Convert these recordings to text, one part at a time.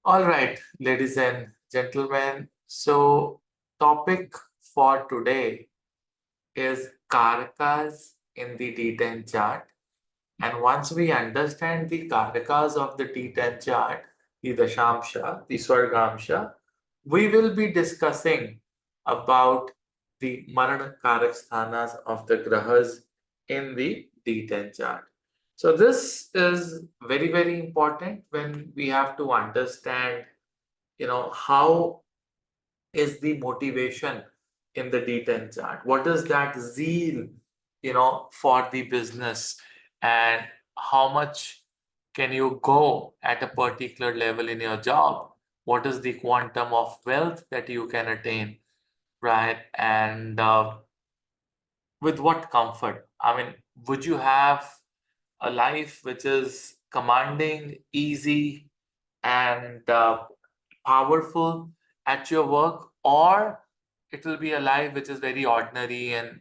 All right, ladies and gentlemen. So, topic for today is karakas in the D10 chart. And once we understand the karakas of the D10 chart, the Dashamsha, the Swargamsha, we will be discussing about the Marana Karak sthanas of the Grahas in the D10 chart. So this is very, very important when we have to understand, how is the motivation in the D10 chart? What is that zeal, for the business, and how much can you go at a particular level in your job? What is the quantum of wealth that you can attain, right? And with what comfort? I mean, would you have a life which is commanding, easy, and powerful at your work, or it will be a life which is very ordinary and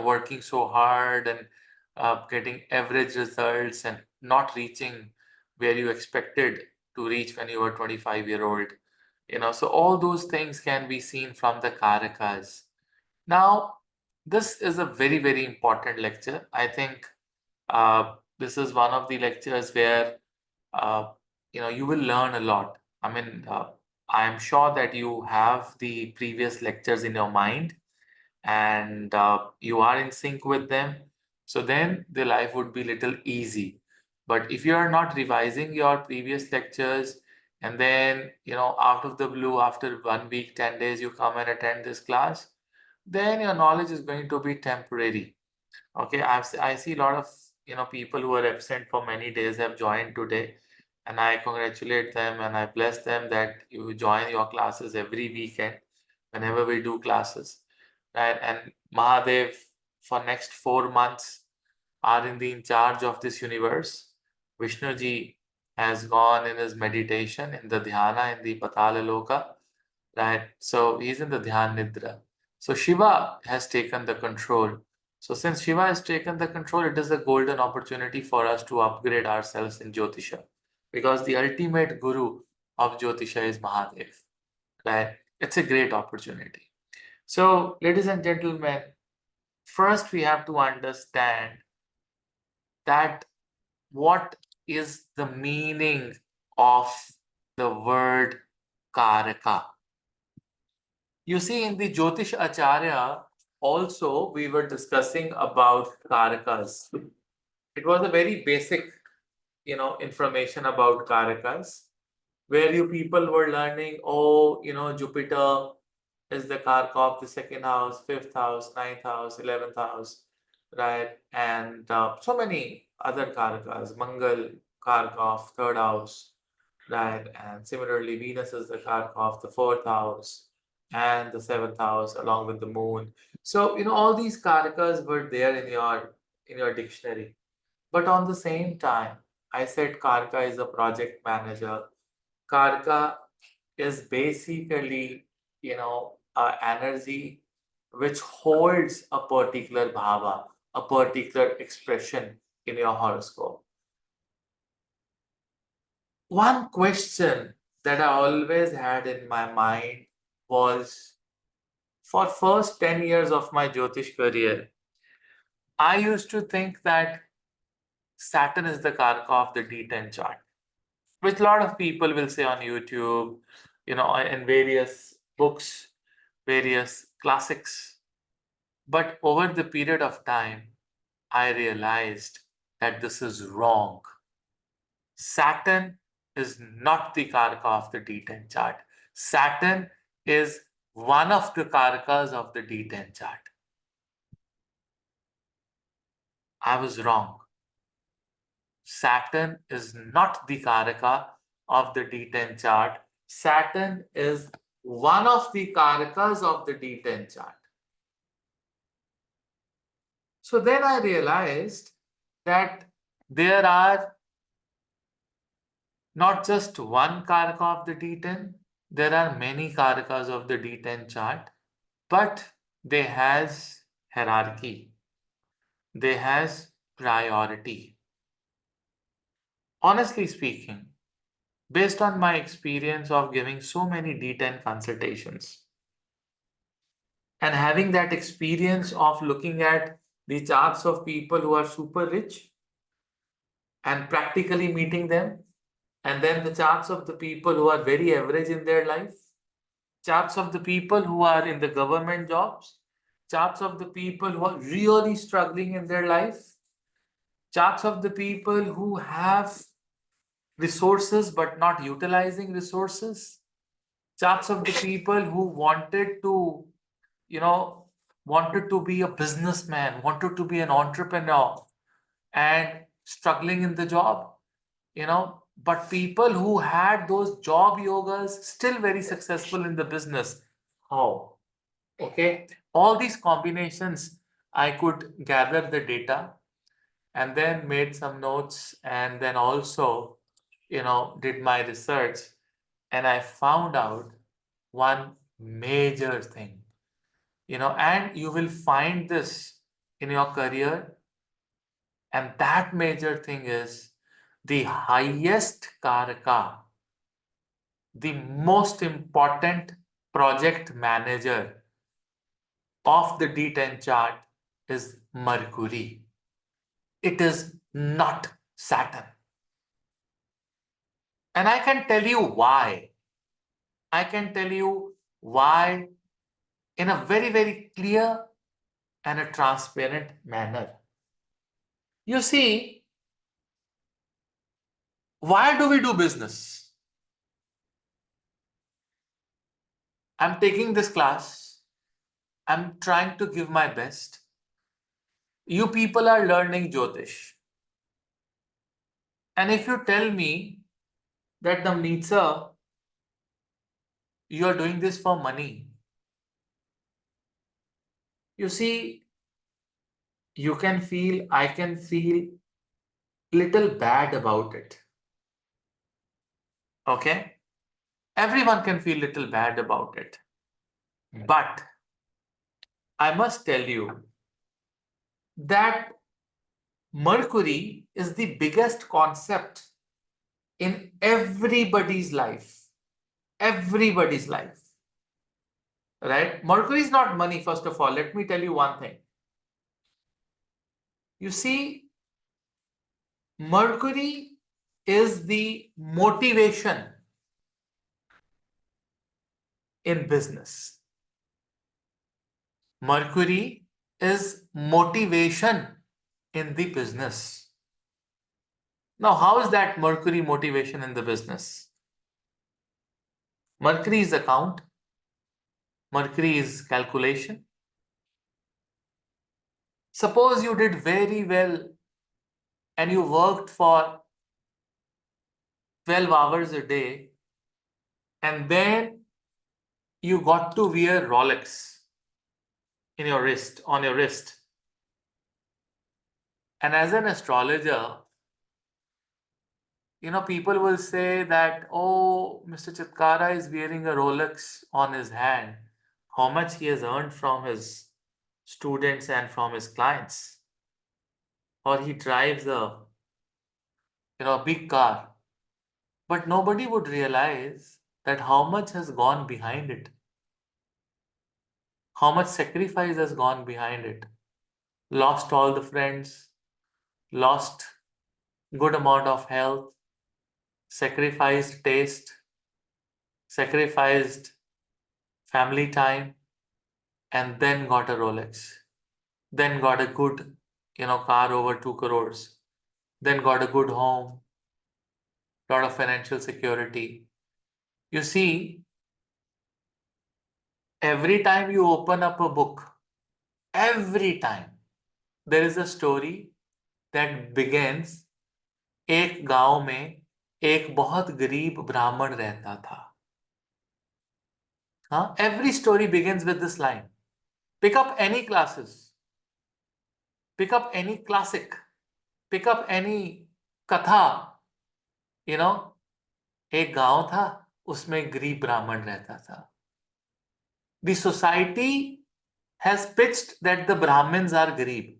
working so hard and getting average results and not reaching where you expected to reach when you were 25-year-old. So all those things can be seen from the karakas. Now, this is a very, very important lecture. I think this is one of the lectures where uh, you will learn a lot. I mean, I am sure that you have the previous lectures in your mind and you are in sync with them. So then the life would be little easy. But if you are not revising your previous lectures and then, out of the blue, after 1 week, 10 days, you come and attend this class, then your knowledge is going to be temporary. Okay, I see a lot of people who are absent for many days have joined today, and I congratulate them and I bless them that you join your classes every weekend whenever we do classes, right? And Mahadev for next 4 months are in charge of this universe. Vishnu ji has gone in his meditation in the dhyana in the Patala Loka, right? So he's in the Dhyan Nidra. So Shiva has taken the control. So since Shiva has taken the control, it is a golden opportunity for us to upgrade ourselves in Jyotisha, because the ultimate guru of Jyotisha is Mahadev, right? It's a great opportunity. So, ladies and gentlemen, first we have to understand that what is the meaning of the word Karaka. You see, in the Jyotish Acharya, also we were discussing about Karakas. It was a very basic, information about Karakas, where you people were learning, oh, Jupiter is the Karaka of the second house, fifth house, ninth house, 11th house, right? And so many other Karakas, Mangal, Karaka of third house, right? And similarly, Venus is the Karaka of the fourth house and the seventh house, along with the moon. So, all these Karakas were there in your dictionary. But on the same time, I said Karka is a project manager. Karka is basically, a energy which holds a particular bhava, a particular expression in your horoscope. One question that I always had in my mind was, for first 10 years of my Jyotish career, I used to think that Saturn is the Karka of the D10 chart, which a lot of people will say on YouTube, in various books, various classics. But over the period of time, I realized that this is wrong. Saturn is not the Karaka of the D10 chart. Saturn is one of the Karakas of the D10 chart. I was wrong. Saturn is not the Karaka of the D10 chart. Saturn is one of the Karakas of the D10 chart. So then I realized that there are not just one Karaka of the D10, there are many Karakas of the D10 chart, but they has hierarchy, they has priority. Honestly speaking, based on my experience of giving so many D10 consultations and having that experience of looking at the charts of people who are super rich and practically meeting them, and then the charts of the people who are very average in their life, charts of the people who are in the government jobs, charts of the people who are really struggling in their life, charts of the people who have resources but not utilizing resources, charts of the people who you know, wanted to be a businessman, wanted to be an entrepreneur and struggling in the job, but people who had those job yogas still very successful in the business. How? Okay. All these combinations, I could gather the data and then made some notes and then also, did my research, and I found out one major thing, and you will find this in your career. And that major thing is the highest karaka, the most important project manager of the D10 chart is Mercury. It is not Saturn. And I can tell you why. I can tell you why in a very, very clear and a transparent manner. You see, why do we do business? I'm taking this class. I'm trying to give my best. You people are learning Jyotish. And if you tell me that Navneet sir, you are doing this for money, you see, I can feel little bad about it. Okay? Everyone can feel little bad about it. But I must tell you that Mercury is the biggest concept in everybody's life. Everybody's life. Right? Mercury is not money, first of all. Let me tell you one thing. You see, Mercury is the motivation in business. Mercury is motivation in the business. Now, how is that Mercury motivation in the business? Mercury is account. Mercury is calculation. Suppose you did very well and you worked for 12 hours a day and then you got to wear Rolex in your wrist, on your wrist. And as an astrologer, people will say that, oh, Mr. Chitkara is wearing a Rolex on his hand. How much he has earned from his students and from his clients. Or he drives a big car. But nobody would realize that how much has gone behind it. How much sacrifice has gone behind it. Lost all the friends, lost good amount of health, sacrificed taste, sacrificed family time, and then got a Rolex. Then got a good, car over 2 crores. Then got a good home, lot of financial security. You see, every time you open up a book, every time there is a story that begins, एक गांव में एक बहुत गरीब ब्राह्मण रहता था. Every story begins with this line. Pick up any classes, pick up any classic, pick up any katha, एक गांव था, उसमें गरीब ब्राह्मण रहता था. The society has pitched that the Brahmins are garib.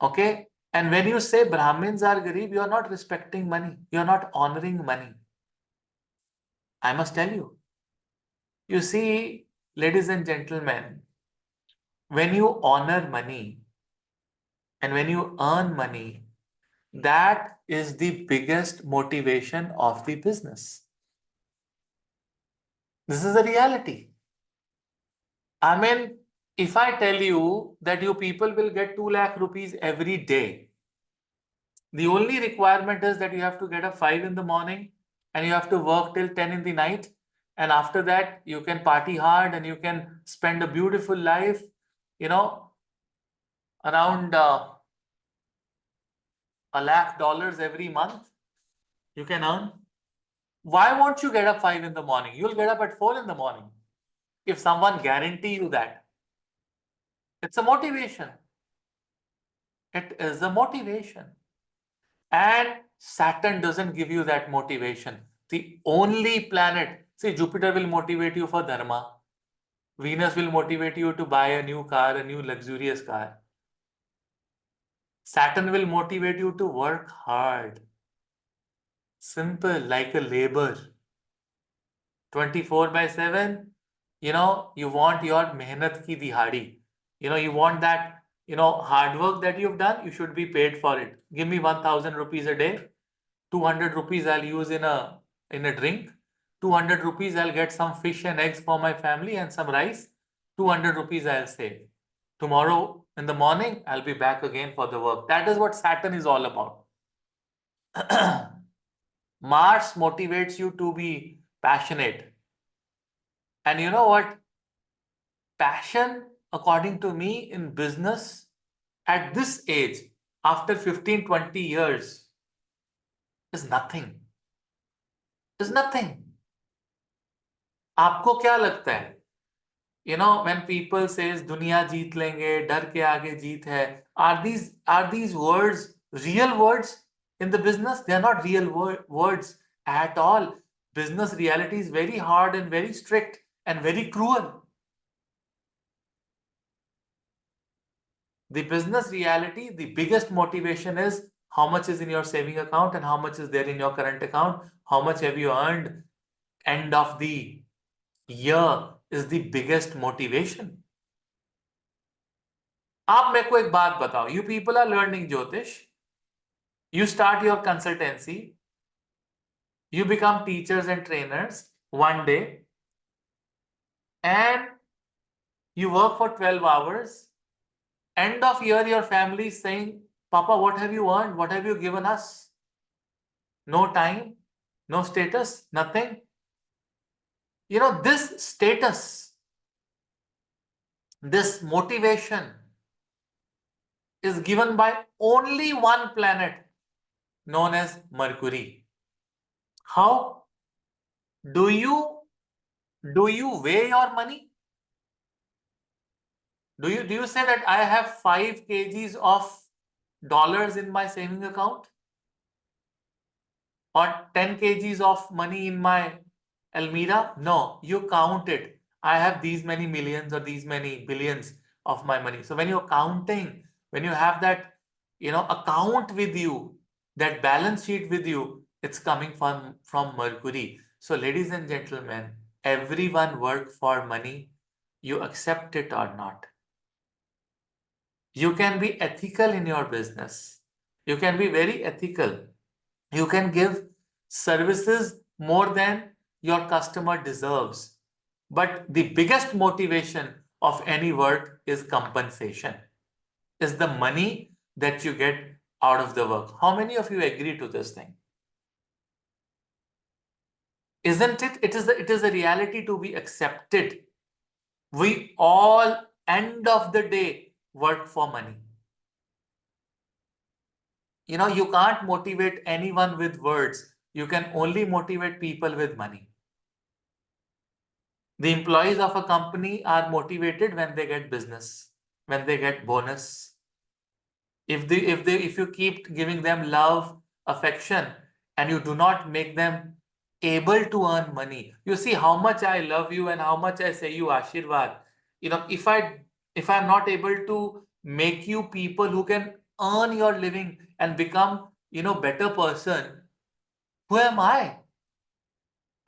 Okay? And when you say Brahmins are garib, you are not respecting money. You are not honoring money. I must tell you. You see, ladies and gentlemen, when you honor money and when you earn money, that is the biggest motivation of the business. This is a reality. I mean, if I tell you that you people will get 2 lakh rupees every day, the only requirement is that you have to get up 5 in the morning and you have to work till 10 in the night. And after that, you can party hard and you can spend a beautiful life, you know, around $1 lakh every month. You can earn. Why won't you get up 5 in the morning? You'll get up at 4 in the morning. If someone guarantee you that, it's a motivation. It is a motivation. And Saturn doesn't give you that motivation. The only planet, see, Jupiter will motivate you for dharma. Venus will motivate you to buy a new car, a new luxurious car. Saturn will motivate you to work hard. Simple, like a labor. 24/7, you want your mehnat ki dihadi. You want that, hard work that you've done, you should be paid for it. Give me 1,000 rupees a day. 200 rupees I'll use in a drink. 200 rupees I'll get some fish and eggs for my family and some rice. 200 rupees I'll save. Tomorrow in the morning, I'll be back again for the work. That is what Saturn is all about. Mars motivates you to be passionate. And you know what? Passion, according to me, in business, at this age, after 15, 20 years, is nothing. Is nothing. आपको क्या लगता है? When people says दुनिया जीत लेंगे, डर के आगे जीत है, are these words real words in the business? They are not real words at all. Business reality is very hard and very strict and very cruel. The business reality, the biggest motivation is how much is in your saving account and how much is there in your current account, how much have you earned end of the year is the biggest motivation. आप मेरे को एक बात बताओ, you people are learning Jyotish, you start your consultancy, you become teachers and trainers one day, and you work for 12 hours. End of year, your family is saying, Papa, what have you earned? What have you given us? No time, no status, nothing. This status, this motivation is given by only one planet known as Mercury. How? Do you weigh your money? Do you say that I have 5 kgs of dollars in my saving account? Or 10 kgs of money in my Almira? No, you count it. I have these many millions or these many billions of my money. So when you're counting, when you have that, account with you, that balance sheet with you, it's coming from Mercury. So ladies and gentlemen, everyone work for money. You accept it or not. You can be ethical in your business. You can be very ethical. You can give services more than your customer deserves. But the biggest motivation of any work is compensation, is the money that you get out of the work. How many of you agree to this thing? Isn't it? It is a reality to be accepted. We all, end of the day, work for money. You can't motivate anyone with words. You can only motivate people with money. The employees of a company are motivated when they get business, when they get bonus. If you keep giving them love, affection, and you do not make them able to earn money. You see how much I love you and how much I say you Ashirwad. If I'm not able to make you people who can earn your living and become, better person, who am I?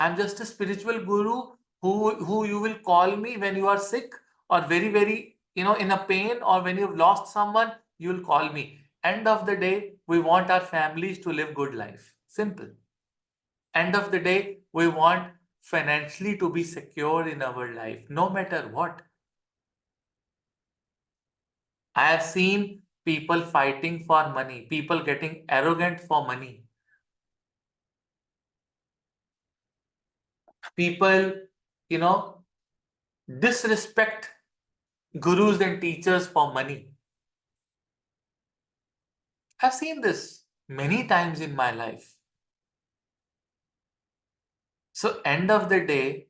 I'm just a spiritual guru who you will call me when you are sick or very, very, in a pain, or when you've lost someone, you will call me. End of the day, we want our families to live good life. Simple. End of the day, we want financially to be secure in our life, no matter what. I have seen people fighting for money, people getting arrogant for money, people, you know, disrespect gurus and teachers for money. I've seen this many times in my life. So, end of the day,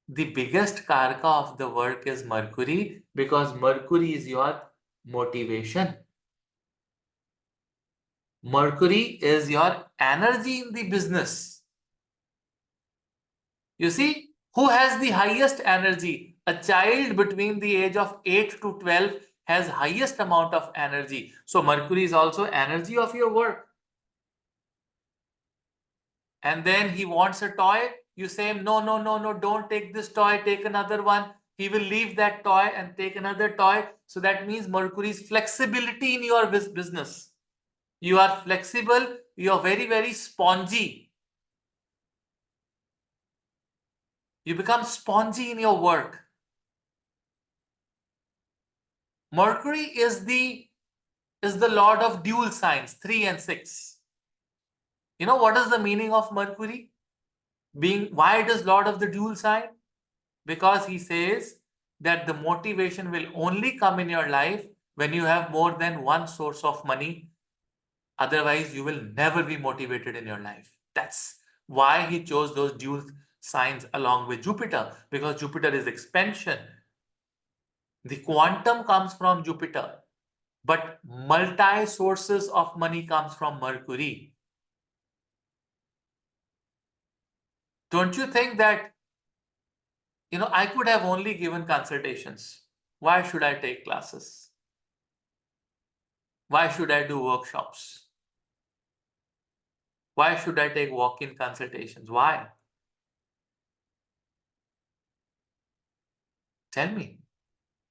the biggest karka of the work is Mercury, because Mercury is your motivation. Mercury is your energy in the business. You see, who has the highest energy? A child between the age of 8 to 12 has highest amount of energy. So Mercury is also energy of your work. And then he wants a toy. You say, no, no, no, no, don't take this toy, take another one. He will leave that toy and take another toy. So that means Mercury's flexibility in your business. You are flexible. You are very, very spongy. You become spongy in your work. Mercury is the lord of dual signs, 3 and 6. You know what is the meaning of Mercury? Why it is lord of the dual sign? Because he says that the motivation will only come in your life when you have more than one source of money. Otherwise, you will never be motivated in your life. That's why he chose those dual signs along with Jupiter, because Jupiter is expansion. The quantum comes from Jupiter, but multi sources of money comes from Mercury. Don't you think that, I could have only given consultations? Why should I take classes? Why should I do workshops? Why should I take walk-in consultations? Why? Tell me.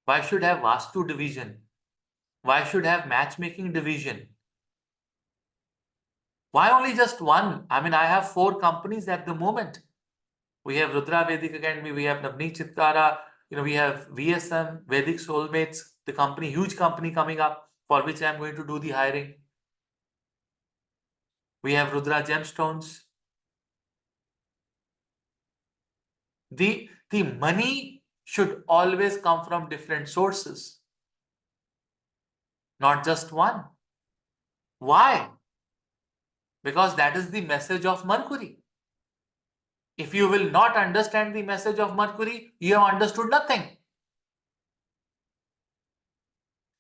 Why should I have Vastu division? Why should I have matchmaking division? Why only just one? I mean, I have 4 companies at the moment. We have Rudra Vedic Academy, we have Navneet Chitkara, we have VSM, Vedic Soulmates, the company, huge company coming up, for which I'm going to do the hiring. We have Rudra Gemstones. The money should always come from different sources, not just one. Why? Because that is the message of Mercury. If you will not understand the message of Mercury, you have understood nothing.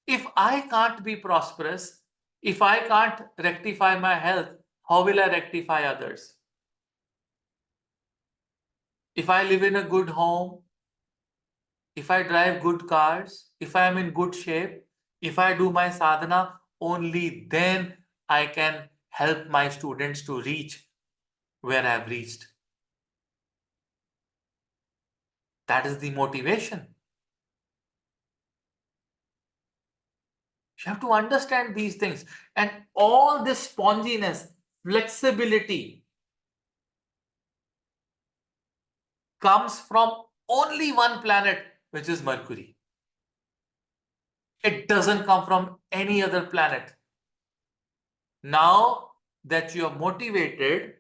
If I can't be prosperous, if I can't rectify my health, how will I rectify others? If I live in a good home, if I drive good cars, if I am in good shape, if I do my sadhana, only then I can help my students to reach where I have reached. That is the motivation. You have to understand these things. And all this sponginess, flexibility comes from only one planet, which is Mercury. It doesn't come from any other planet. Now that you are motivated,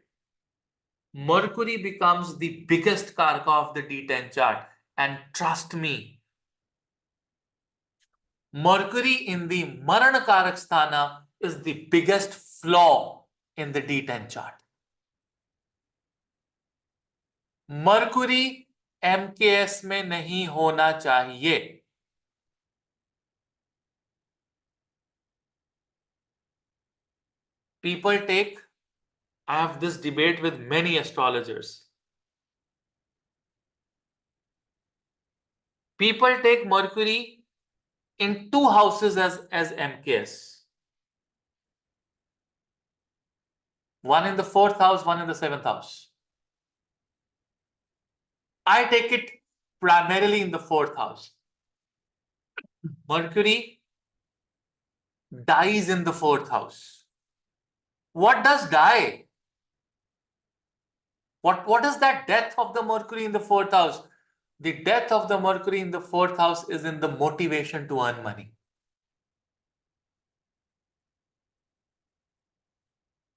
Mercury becomes the biggest karka of the D10 chart. And trust me, Mercury in the Marana Karak is the biggest flaw in the D10 chart. Mercury MKS में नहीं होना चाहिए. People take, I have this debate with many astrologers. People take Mercury in 2 houses as MKS. One in the 4th house, one in the 7th house. I take it primarily in the 4th house. Mercury dies in the 4th house. What does die? What is that death of the Mercury in the 4th house? The death of the Mercury in the 4th house is in the motivation to earn money.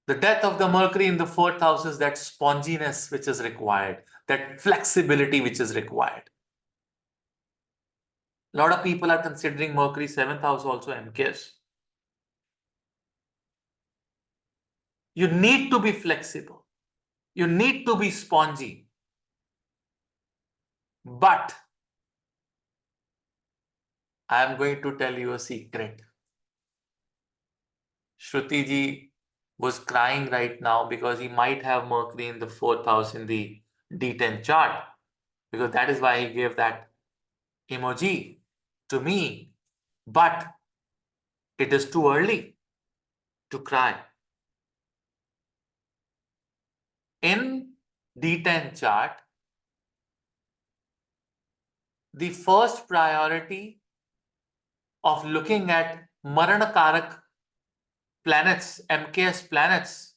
The death of the Mercury in the 4th house is that sponginess which is required, that flexibility which is required. A lot of people are considering Mercury 7th house also MKS. You need to be flexible. You need to be spongy. But I am going to tell you a secret. Shruti ji was crying right now because he might have Mercury in the 4th house in the D10 chart. Because that is why he gave that emoji to me. But it is too early to cry. In D10 chart, the first priority of looking at Maranakarak planets, MKS planets,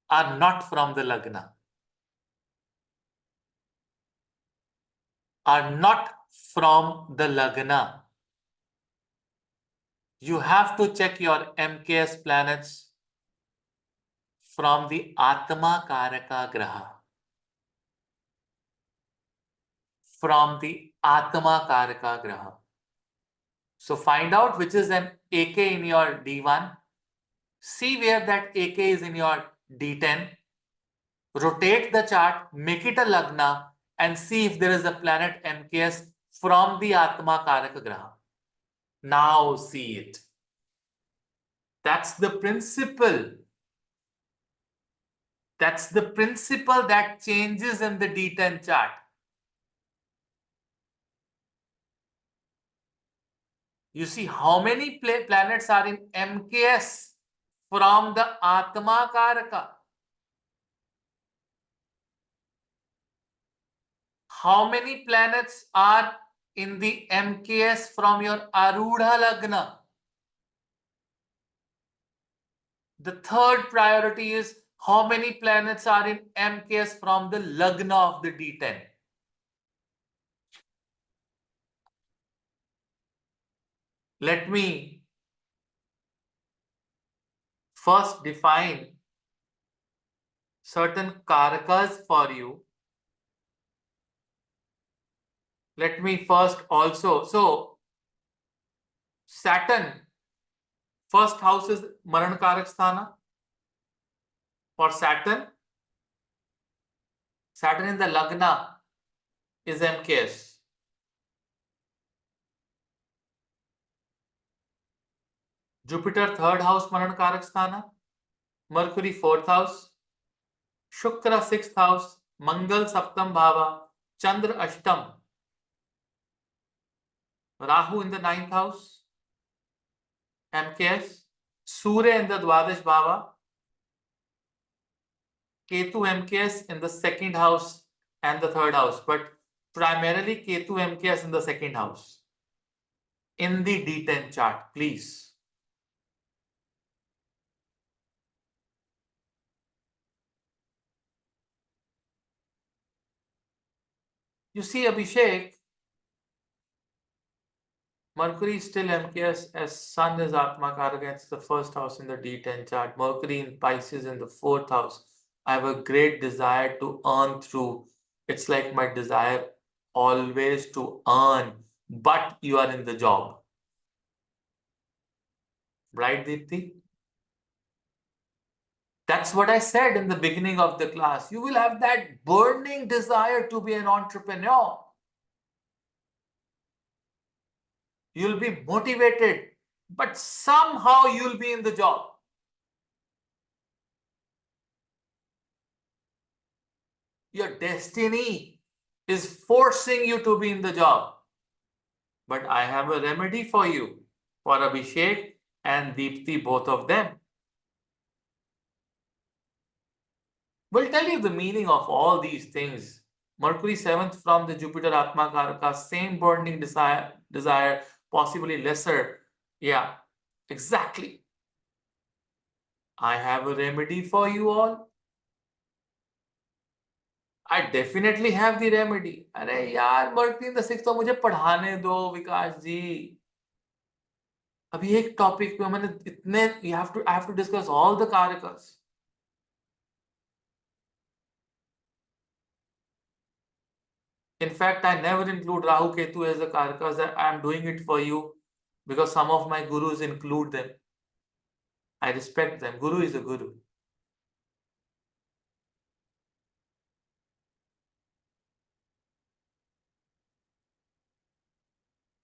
are not from the Lagna. Are not from the Lagna. You have to check your MKS planets from the Atma Karaka Graha. From the Atma Karaka Graha. So find out which is an AK in your D1. See where that AK is in your D10. Rotate the chart, make it a Lagna, and see if there is a planet MKS from the Atma Karaka Graha. Now see it. That's the principle. That's the principle that changes in the D10 chart. You see how many planets are in MKS from the Atma Karaka. How many planets are in the MKS from your Arudha Lagna? The third priority is how many planets are in MKS from the Lagna of the D10. Let me first define certain karakas for you. Let me first also, so Saturn, first house is Maran Karak Sthana. For Saturn in the Lagna is MKS. Jupiter, third house, Maran Karak Sthana. Mercury, fourth house. Shukra, sixth house. Mangal, saptam bhava. Chandra, ashtam. Rahu in the ninth house. MKS. Surya in the dwadash bhava. Ketu MKS in the second house and the third house. But primarily Ketu MKS in the second house. In the D10 chart, please. You see, Abhishek, Mercury is still MKS as Sun is Atma Karaka. It's the first house in the D10 chart. Mercury in Pisces in the fourth house. I have a great desire to earn through. It's like my desire always to earn, but you are in the job. Right, Deepti? That's what I said in the beginning of the class. You will have that burning desire to be an entrepreneur. You'll be motivated, but somehow you'll be in the job. Your destiny is forcing you to be in the job. But I have a remedy for you, for Abhishek and Deepti, both of them. We'll tell you the meaning of all these things. Mercury 7th from the Jupiter Atma Karaka, same burning desire, possibly lesser. Yeah, exactly. I have a remedy for you all. I definitely have the remedy. अरे यार mercury in the six तो मुझे पढ़ाने दो विकास जी. अभी एक topic पे मैंने इतने I have to discuss all the karakas. In fact, I never include Rahu Ketu as a karakas. I am doing it for you because some of my gurus include them. I respect them. Guru is a guru.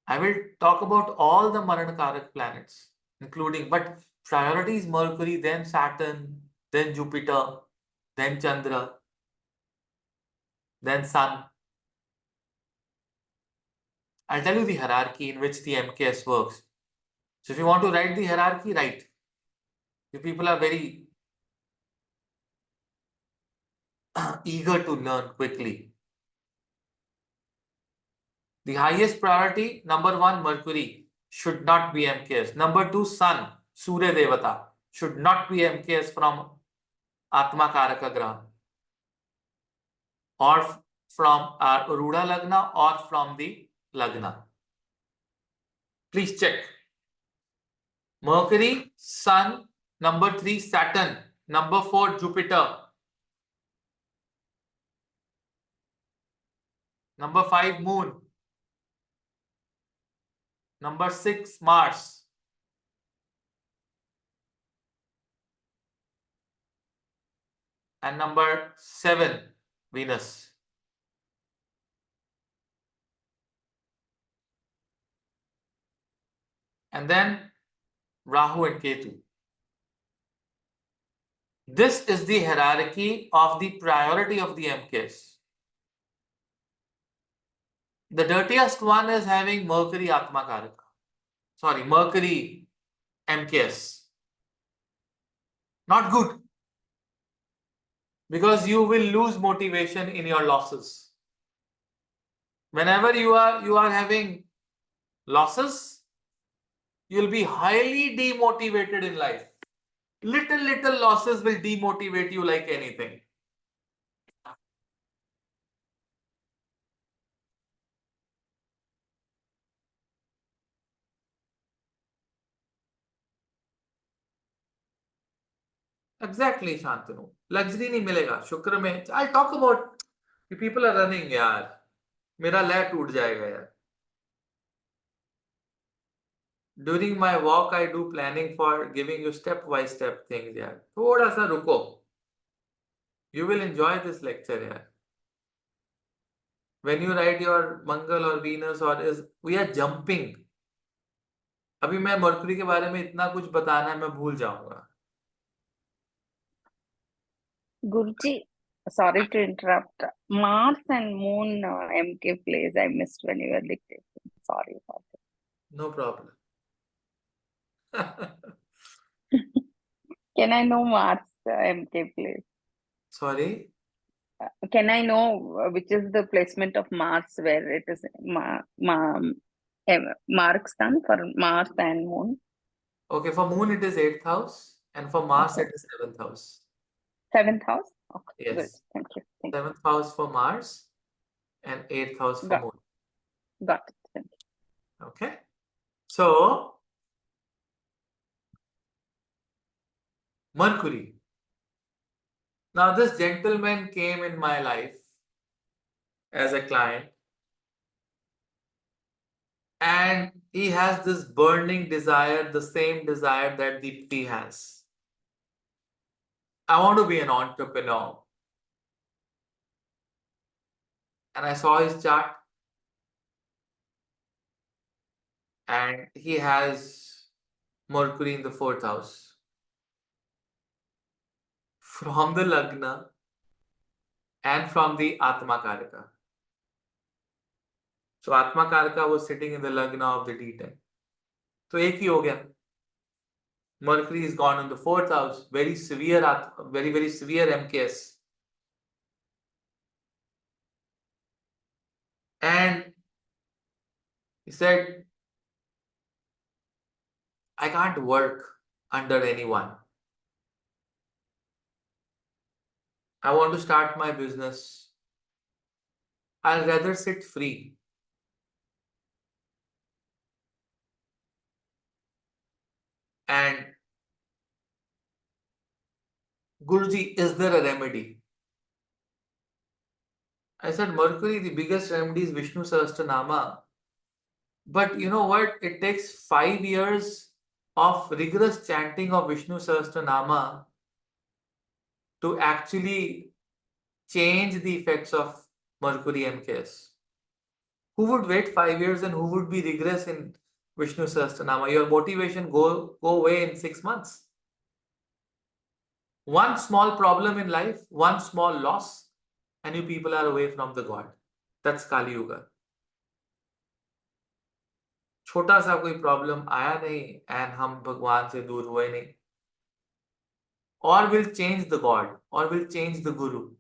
I will talk about all the Maranakarak planets, including, but priority is Mercury, then Saturn, then Jupiter, then Chandra, then Sun. I'll tell you the hierarchy in which the MKS works. So if you want to write the hierarchy, write. You people are very eager to learn quickly. The highest priority, number 1, Mercury, should not be MKS. Number 2, Sun, Surya Devata, should not be MKS from Atma Karaka Graha, or from our Rudha Lagna, or from the Lagna. Please check. Mercury, Sun, number 3, Saturn, number 4, Jupiter, number 5, Moon, number 6, Mars, and number 7, Venus. And then Rahu and Ketu. This is the hierarchy of the priority of the MKS. The dirtiest one is having Mercury Atma Karaka. Sorry, Mercury MKS. Not good. Because you will lose motivation in your losses. Whenever you are having losses, you'll be highly demotivated in life. Little losses will demotivate you like anything. Exactly, Shantanu. Luxury नहीं मिलेगा शुक्र में. I'll talk about you people are running यार. मेरा लय टूट जाएगा यार. During my walk, I do planning for giving you step by step things यार. थोड़ा सा रुको. You will enjoy this lecture यार. When you write your Mangal or Venus or is we are jumping. अभी मैं मरकरी के बारे में इतना कुछ बताना है मैं भूल जाऊंगा. Guruji, sorry to interrupt. Mars and Moon MK plays I missed when you were dictating. Sorry about it. No problem. Can I know Mars MK plays? Sorry? Can I know which is the placement of Mars where it is marks done for Mars and Moon? Okay, for Moon it is 8th house and for Mars Okay. it is 7th house. 7th house? Okay, Yes. good. Thank you. 7th house for Mars and 8th house for Moon. Got it. Thank you. Okay. So, Mercury. Now, this gentleman came in my life as a client, and he has this burning desire, the same desire that Deepti has. I want to be an entrepreneur. And I saw his chart, and he has Mercury in the 4th house. From the Lagna and from the Atma Karaka. So Atma Karaka was sitting in the Lagna of the D10. So एक ही हो गया. Mercury is gone in the 4th house. Very severe MKS. And he said, I can't work under anyone. I want to start my business. I'll rather sit free. And Guruji, is there a remedy? I said, Mercury, the biggest remedy is Vishnu Sahasranama. But you know what? It takes 5 years of rigorous chanting of Vishnu Sahasranama to actually change the effects of Mercury MKS. Who would wait 5 years and who would be rigorous in Vishnu Sahasranama? Your motivation go away in 6 months. One small problem in life, one small loss, and you people are away from the God. That's Kali Yuga. छोटा सा कोई problem आया नहीं and हम भगवान से दूर हुए नहीं. Or will change the God, or will change the Guru.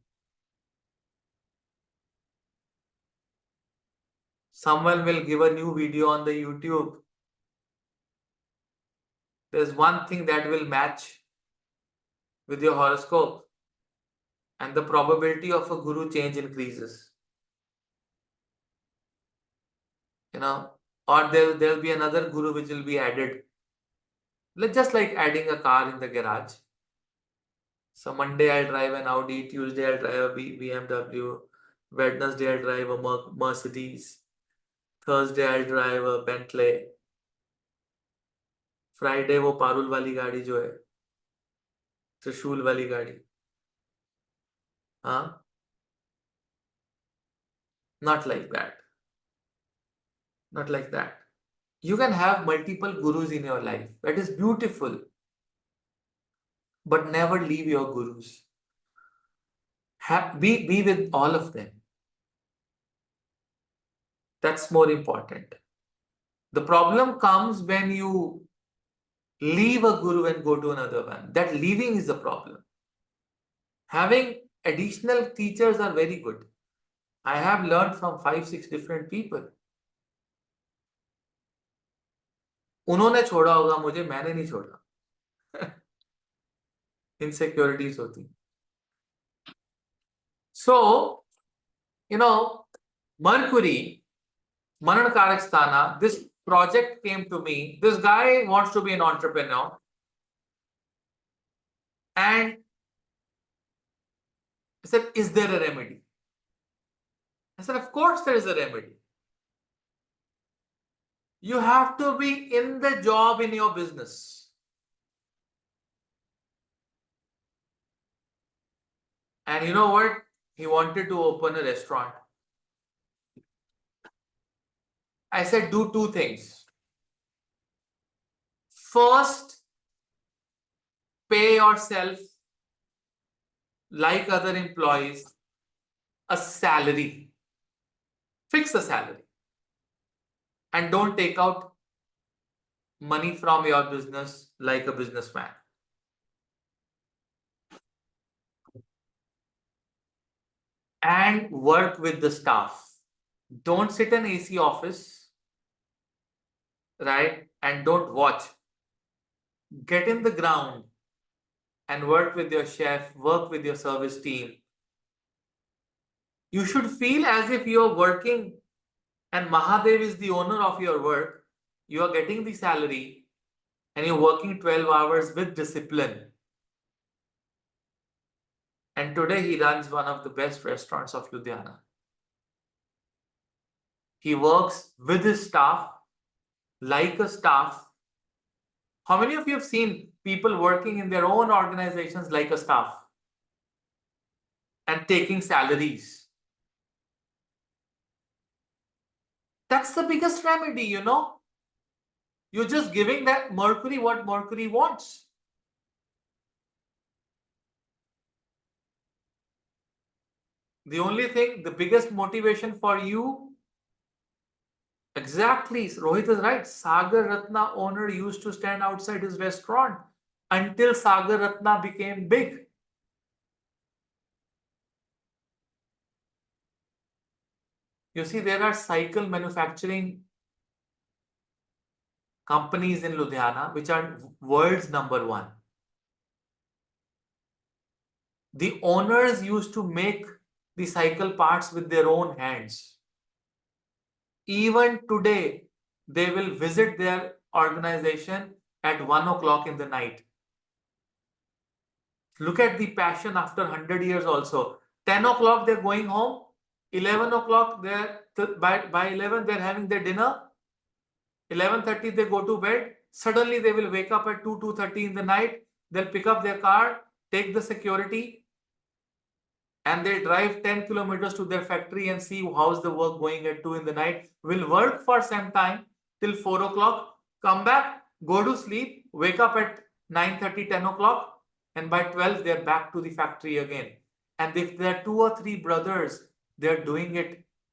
Someone will give a new video on the YouTube. There's one thing that will match with your horoscope, and the probability of a Guru change increases. You know, or there'll be another Guru which will be added. Just like adding a car in the garage. So Monday I'll drive an Audi, Tuesday I'll drive a BMW, Wednesday I'll drive a Mercedes, Thursday I'll drive a Bentley, Friday वो पारुल वाली गाड़ी जो है, त्रिशूल वाली गाड़ी, हाँ, not like that, not like that. You can have multiple gurus in your life. That is beautiful, but never leave your gurus. Be with all of them. That's more important. The problem comes when you leave a guru and go to another one. That leaving is the problem. Having additional teachers are very good. I have learned from 5-6 different people. उन्होंने छोड़ा होगा मुझे, मैंने नहीं छोड़ा. Insecurities होती. So, Mercury, Manan Karakstana, this project came to me. This guy wants to be an entrepreneur. And I said, is there a remedy? I said, of course there is a remedy. You have to be in the job in your business. And you know what? He wanted to open a restaurant. I said, do two things. First, pay yourself, like other employees, a salary. Fix a salary. And don't take out money from your business like a businessman. And work with the staff. Don't sit in AC office, right? And don't watch. Get in the ground and work with your chef, work with your service team. You should feel as if you're working and Mahadev is the owner of your work. You are getting the salary and you're working 12 hours with discipline. And today he runs one of the best restaurants of Ludhiana. He works with his staff like a staff. How many of you have seen people working in their own organizations like a staff and taking salaries? That's the biggest remedy, You're just giving that Mercury what Mercury wants. The only thing, the biggest motivation for you, exactly, Rohit is right. Sagar Ratna owner used to stand outside his restaurant until Sagar Ratna became big. You see, there are cycle manufacturing companies in Ludhiana which are world's #1. The owners used to make the cycle parts with their own hands. Even today, they will visit their organization at 1 o'clock in the night. Look at the passion after 100 years also. 10 o'clock they're going home. 11 o'clock by 11 they're having their dinner. 11:30 they go to bed. Suddenly they will wake up at 2:30 in the night. They'll pick up their car, take the security, and they'll drive 10 kilometers to their factory and see how's the work going at 2 in the night. Will work for some time till 4 o'clock, come back, go to sleep, wake up at 9:30, 10 o'clock, and by 12 they're back to the factory again. And if there are 2 or 3 brothers, they're doing it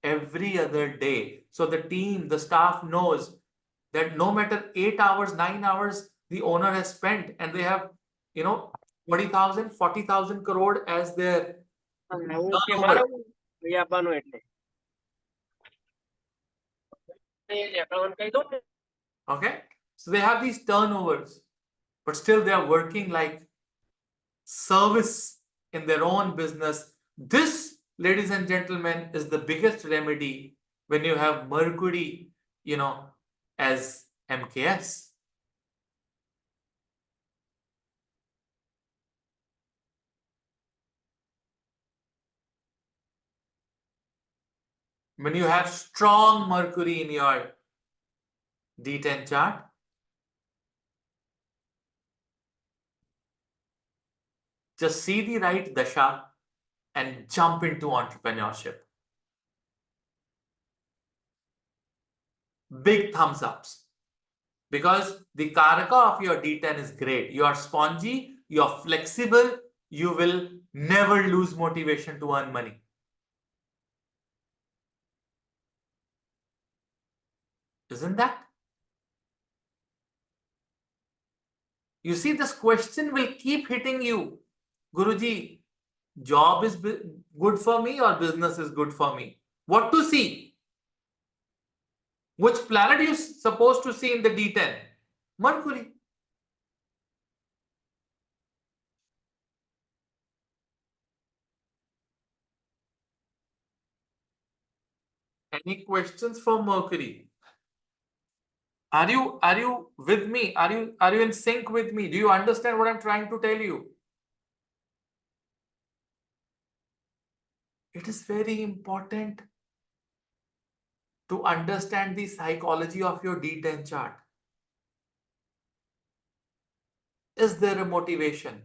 every other day. So the team, the staff knows that no matter 8 hours, 9 hours the owner has spent, and they have, 20,000, 40,000 crore as their turnover. Okay, so they have these turnovers, but still they are working like service in their own business. This, ladies and gentlemen, is the biggest remedy when you have Mercury, as MKS. When you have strong Mercury in your D10 chart, just see the right Dasha and jump into entrepreneurship. Big thumbs ups. Because the Karaka of your D10 is great. You are spongy, you are flexible, you will never lose motivation to earn money. Isn't that? You see, this question will keep hitting you. Guruji, job is good for me or business is good for me? What to see? Which planet are you supposed to see in the D10? Mercury. Any questions for Mercury? Are you with me? Are you in sync with me? Do you understand what I'm trying to tell you? It is very important to understand the psychology of your D10 chart. Is there a motivation?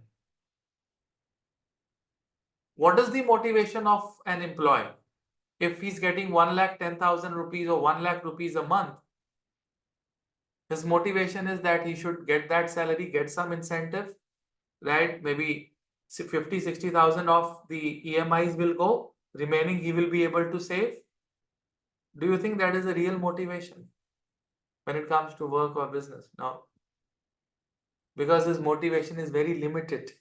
What is the motivation of an employee? If he's getting 1,10,000 rupees or 1 lakh rupees a month, his motivation is that he should get that salary, get some incentive, right? Maybe 50, 60,000 of the EMIs will go, remaining he will be able to save. Do you think that is a real motivation when it comes to work or business? No. Because his motivation is very limited.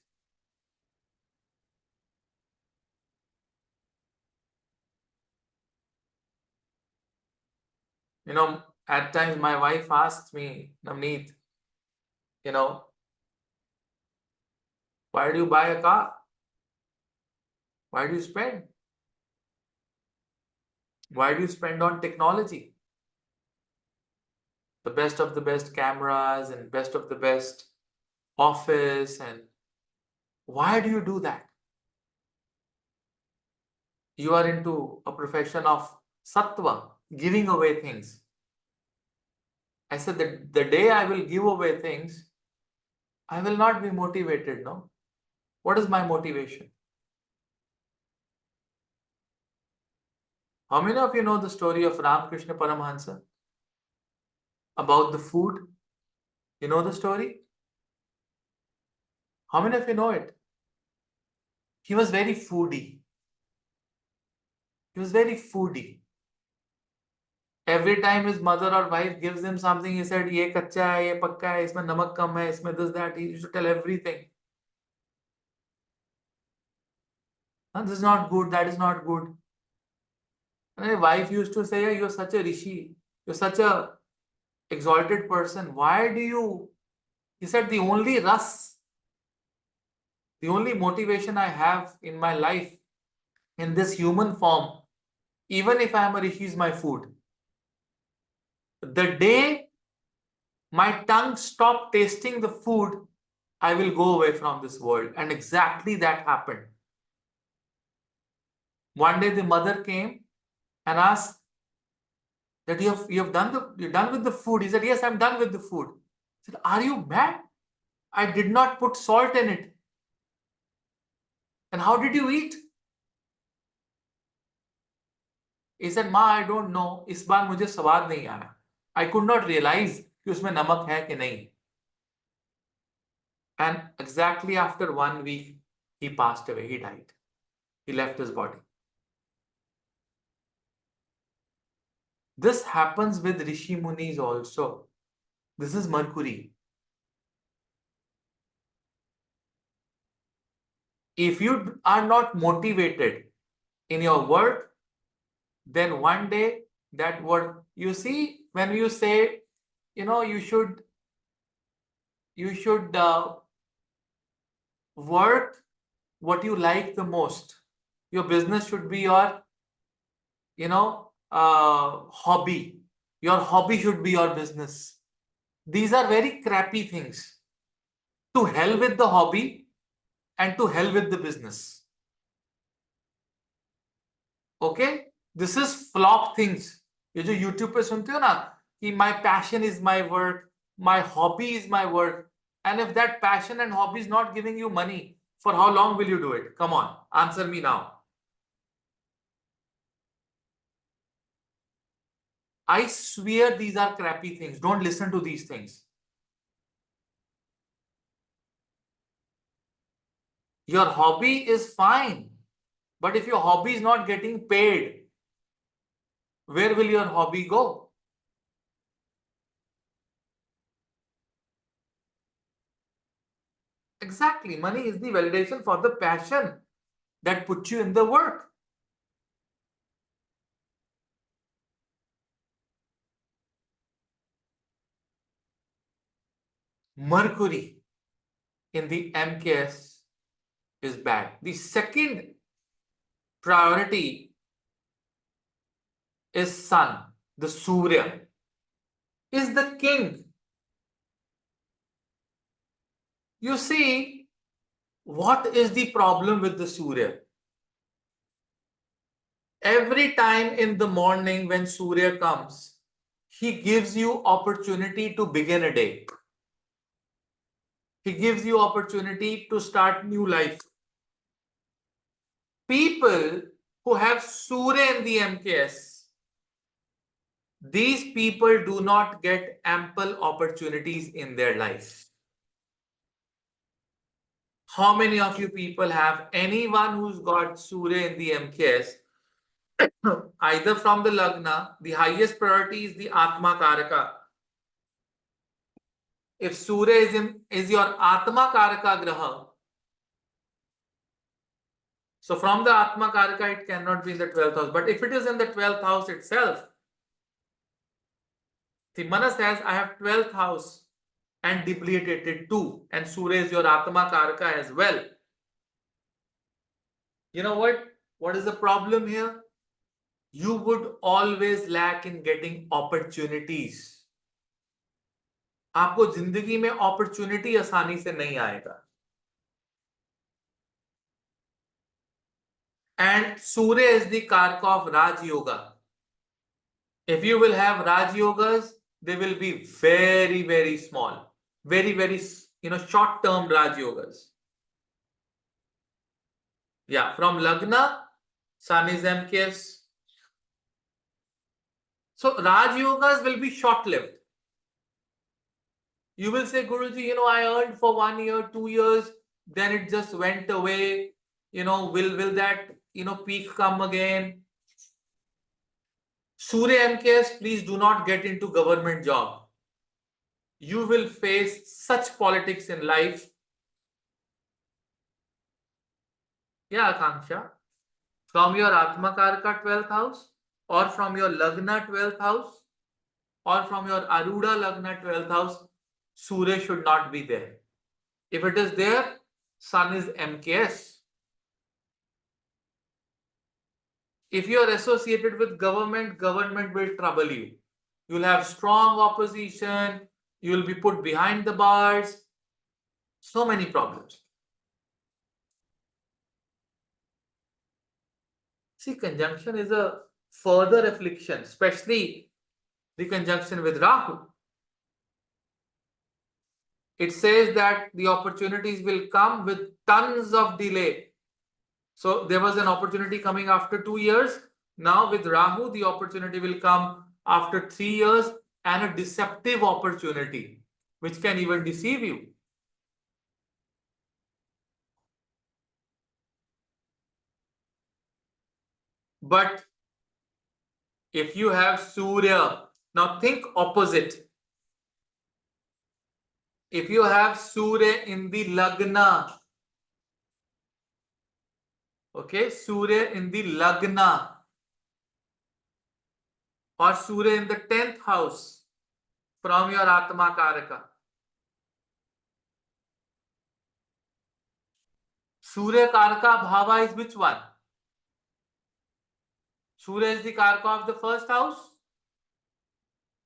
At times my wife asks me, Navneet, why do you buy a car? Why do you spend? Why do you spend on technology? The best of the best cameras and best of the best office, and why do you do that? You are into a profession of sattva, giving away things. I said that the day I will give away things, I will not be motivated, no? What is my motivation? How many of you know the story of Ramakrishna Paramahansa? About the food? You know the story? How many of you know it? He was very foodie. He was very foodie. Every time his mother or wife gives him something, he said, "Ye kacha hai, ye pakka hai, isme namak kam hai, isme this, that." He used to tell everything. This is not good, that is not good. And my wife used to say, "Yeah, you're such a rishi. You're such a exalted person. Why do you?" He said, the only motivation I have in my life in this human form, even if I am a rishi, is my food. The day my tongue stopped tasting the food, I will go away from this world. And exactly that happened. One day the mother came and asked that you're done with the food. He said, "Yes, I'm done with the food." I said, "Are you mad? I did not put salt in it. And how did you eat?" He said, "Ma, I don't know. इस बार मुझे स्वाद नहीं आया. I could not realize कि उसमें नमक है कि नहीं." And exactly after 1 week, he passed away. He died. He left his body. This happens with Rishi Munis also. This is Mercury. If you are not motivated in your work, then one day that work, you see, when you say, you should work what you like the most. Your business should be your, hobby. Your hobby should be your business. These are very crappy things. To hell with the hobby and to hell with the business. Okay? This is flop things. ये जो YouTube पे सुनते हो ना कि my passion is my work, my hobby is my work, and if that passion and hobby is not giving you money, for how long will you do it? Come on, answer me now. I swear these are crappy things. Don't listen to these things. Your hobby is fine, but if your hobby is not getting paid, where will your hobby go? Exactly. Money is the validation for the passion that puts you in the work. Mercury in the MKS is bad. The second priority is Sun. The Surya is the king. You see, what is the problem with the Surya? Every time in the morning when Surya comes, he gives you opportunity to begin a day. He gives you opportunity to start new life. People who have Surya in the MKS, these people do not get ample opportunities in their life. How many of you people have anyone who's got Surya in the MKS? Either from the Lagna, the highest priority is the Atma Karaka. If Surya is your Atma Karaka Graha, so from the Atma Karaka, it cannot be in the 12th house. But if it is in the 12th house itself, see, Mana says, I have 12th house and debilitated too. And Surya is your Atma Karaka as well. You know what? What is the problem here? You would always lack in getting opportunities. आपको जिंदगी में opportunity आसानी से नहीं आएगा. And Surya is the Karka of Raj Yoga. If you will have Raj Yogas, they will be very, very small. Very, very, short-term Raj Yogas. Yeah, from Lagna, Sun is MKS. So Raj Yogas will be short-lived. You will say, Guruji, I earned for 1 year, 2 years, then it just went away. Will that, peak come again? Surya MKS, please do not get into government job. You will face such politics in life. Yeah, Akanksha. From your Atma Karka 12th house or from your Lagna 12th house or from your Aruda Lagna 12th house, Surya should not be there. If it is there, Sun is MKS. If you are associated with government, government will trouble you. You'll have strong opposition, you'll be put behind the bars, so many problems. See, conjunction is a further affliction, especially the conjunction with Rahu. It says that the opportunities will come with tons of delay. So there was an opportunity coming after 2 years. Now with Rahu, the opportunity will come after 3 years, and a deceptive opportunity, which can even deceive you. But if you have Surya, now think opposite. If you have Surya in the Lagna, okay, Surya in the Lagna, or Surya in the 10th house from your Atma Karaka. Surya Karaka Bhava is which one? Surya is the Karaka of the first house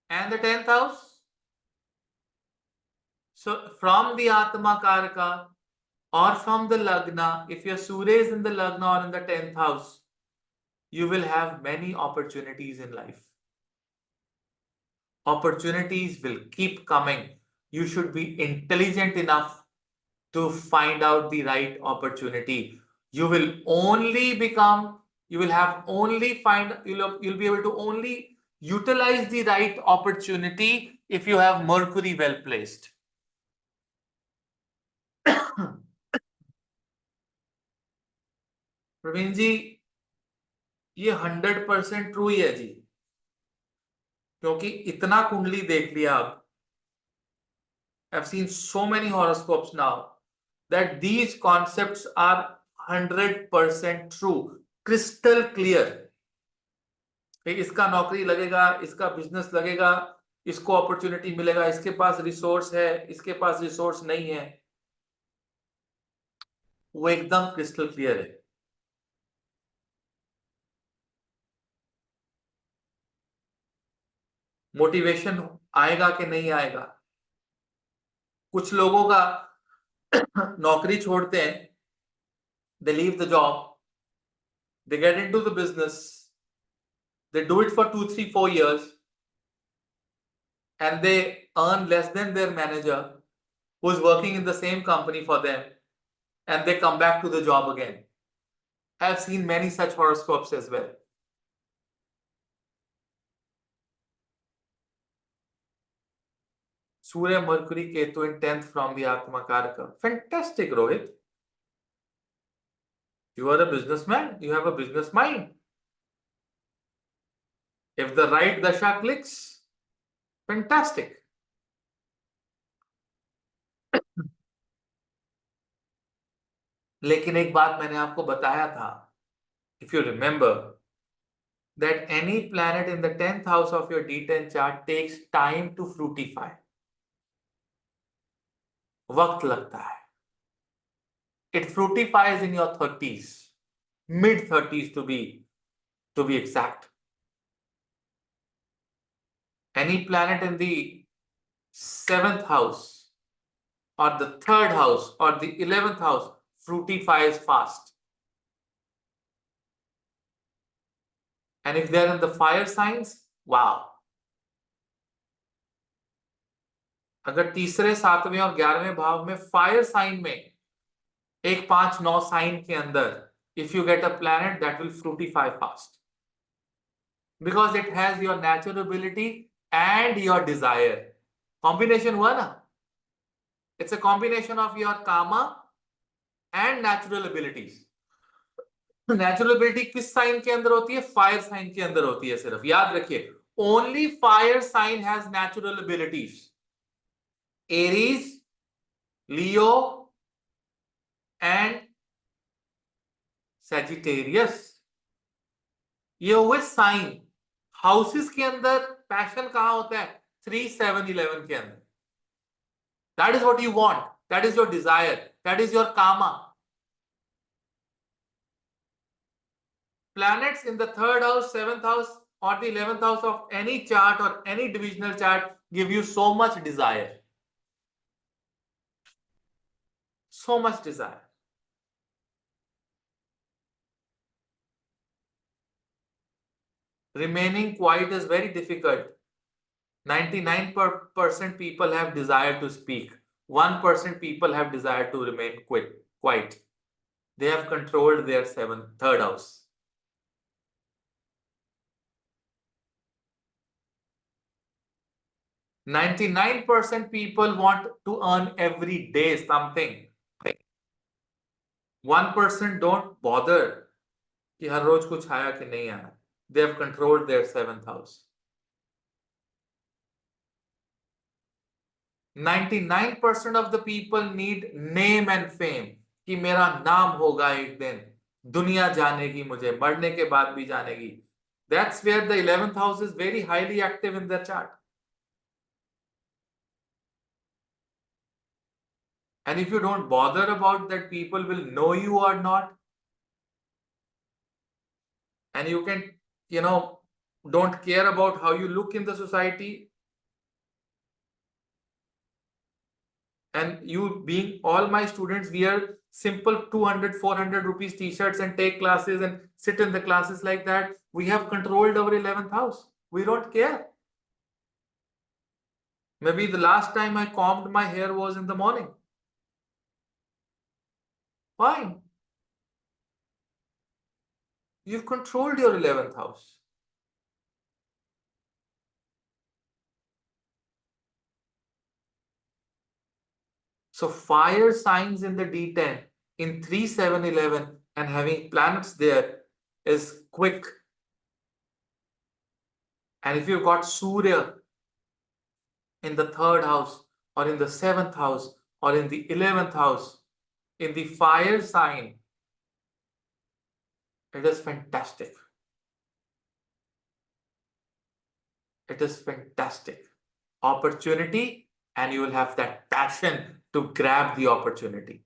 and the 10th house. So from the Atma Karaka or from the Lagna, if your Surya is in the Lagna or in the 10th house, you will have many opportunities in life. Opportunities will keep coming. You should be intelligent enough to find out the right opportunity. You will only become, you will have only find, you'll be able to only utilize the right opportunity if you have Mercury well placed. Praveen जी, ये 100% true ही है जी, क्योंकि इतना कुंडली देख लिया आप. I've seen so many horoscopes now that these concepts are 100% true, crystal clear. इसका नौकरी लगेगा, इसका बिजनेस लगेगा, इसको अपॉर्चुनिटी मिलेगा, इसके पास रिसोर्स है, इसके पास रिसोर्स नहीं है, वो एकदम क्रिस्टल क्लियर है. मोटिवेशन आएगा कि नहीं आएगा. कुछ लोगों का नौकरी छोड़ते हैं, they leave the job, they get into the business, they do it for 2, 3, 4 years, and they earn less than their manager who is working in the same company for them, and they come back to the job again. I have seen many such horoscopes as well. Surya, Mercury, Ketu in 10th from the Atma Karaka. Fantastic, Rohit. You are a businessman. You have a business mind. If the right dasha clicks, fantastic. लेकिन एक बात मैंने आपको बताया था, if you remember, that any planet in the 10th house of your D10 chart takes time to fructify. वक्त लगता है. It fructifies in your 30s, mid 30s to be exact. Any planet in the 7th house or the 3rd house or the 11th house fructifies fast. And if they're in the fire signs, wow. अगर तीसरे, 7वें और 11वें भाव में fire sign में 1, 5, 9 sign के अंदर, if you get a planet, that will fructify fast, because it has your natural ability and your desire. Combination हुआ ना? It's a combination of your karma and natural abilities. Natural ability किस sign के अंदर होती है? Fire sign के अंदर होती है. सिर्फ याद रखिए, only fire sign has natural abilities. Aries, Leo and Sagittarius, ये हुए साइन. हाउसेस के अंदर पैशन कहाँ होता है? 3, 7, 11 के अंदर. That is what you want. That is your desire. That is your karma. Planets in the 3rd house, 7th house, or the 11th house of any chart or any divisional chart give you so much desire. So much desire. Remaining quiet is very difficult. 99% people have desire to speak. 1% people have desire to remain quiet. They have controlled their 3rd house. 99% people want to earn every day something. 1% don't bother कि हर रोज कुछ आया कि नहीं आया. They have controlled their 7th house. 99% of the people need name and fame कि मेरा नाम होगा एक दिन, दुनिया जानेगी मुझे, मरने के बाद भी जानेगी. That's where the 11th house is very highly active in their chart. And if you don't bother about that, people will know you or not. And you can, don't care about how you look in the society. And you being all my students wear simple 200, 400 rupees t-shirts and take classes and sit in the classes like that. We have controlled our 11th house. We don't care. Maybe the last time I combed my hair was in the morning. Fine. You've controlled your 11th house. So fire signs in the D10 in 3, 7, 11 and having planets there is quick. And if you've got Surya in the 3rd house or in the 7th house or in the 11th house, in the fire sign, it is fantastic. It is fantastic. Opportunity, and you will have that passion to grab the opportunity.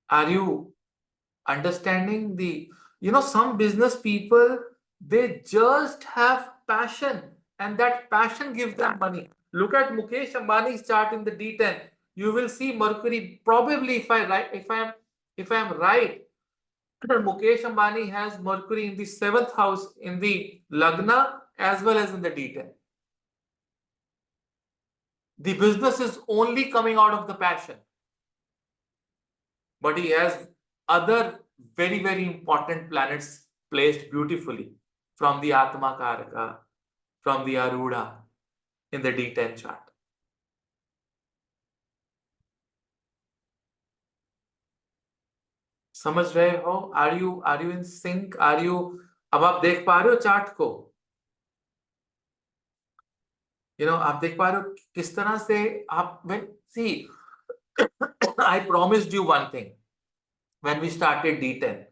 Are you understanding the, some business people, they just have passion and that passion gives them money. Look at Mukesh Ambani's chart in the D10. You will see Mercury, probably if I am right, Mukesh Ambani has Mercury in the 7th house in the Lagna as well as in the D10. The business is only coming out of the passion. But he has other very, very important planets placed beautifully from the Atma Karaka, from the Aruda in the D10 chart. समझ रहे हो? Are you in sync? अब आप देख पा रहे हो chart को? आप देख पा रहे हो किस तरह से आप see, I promised you one thing when we started D10.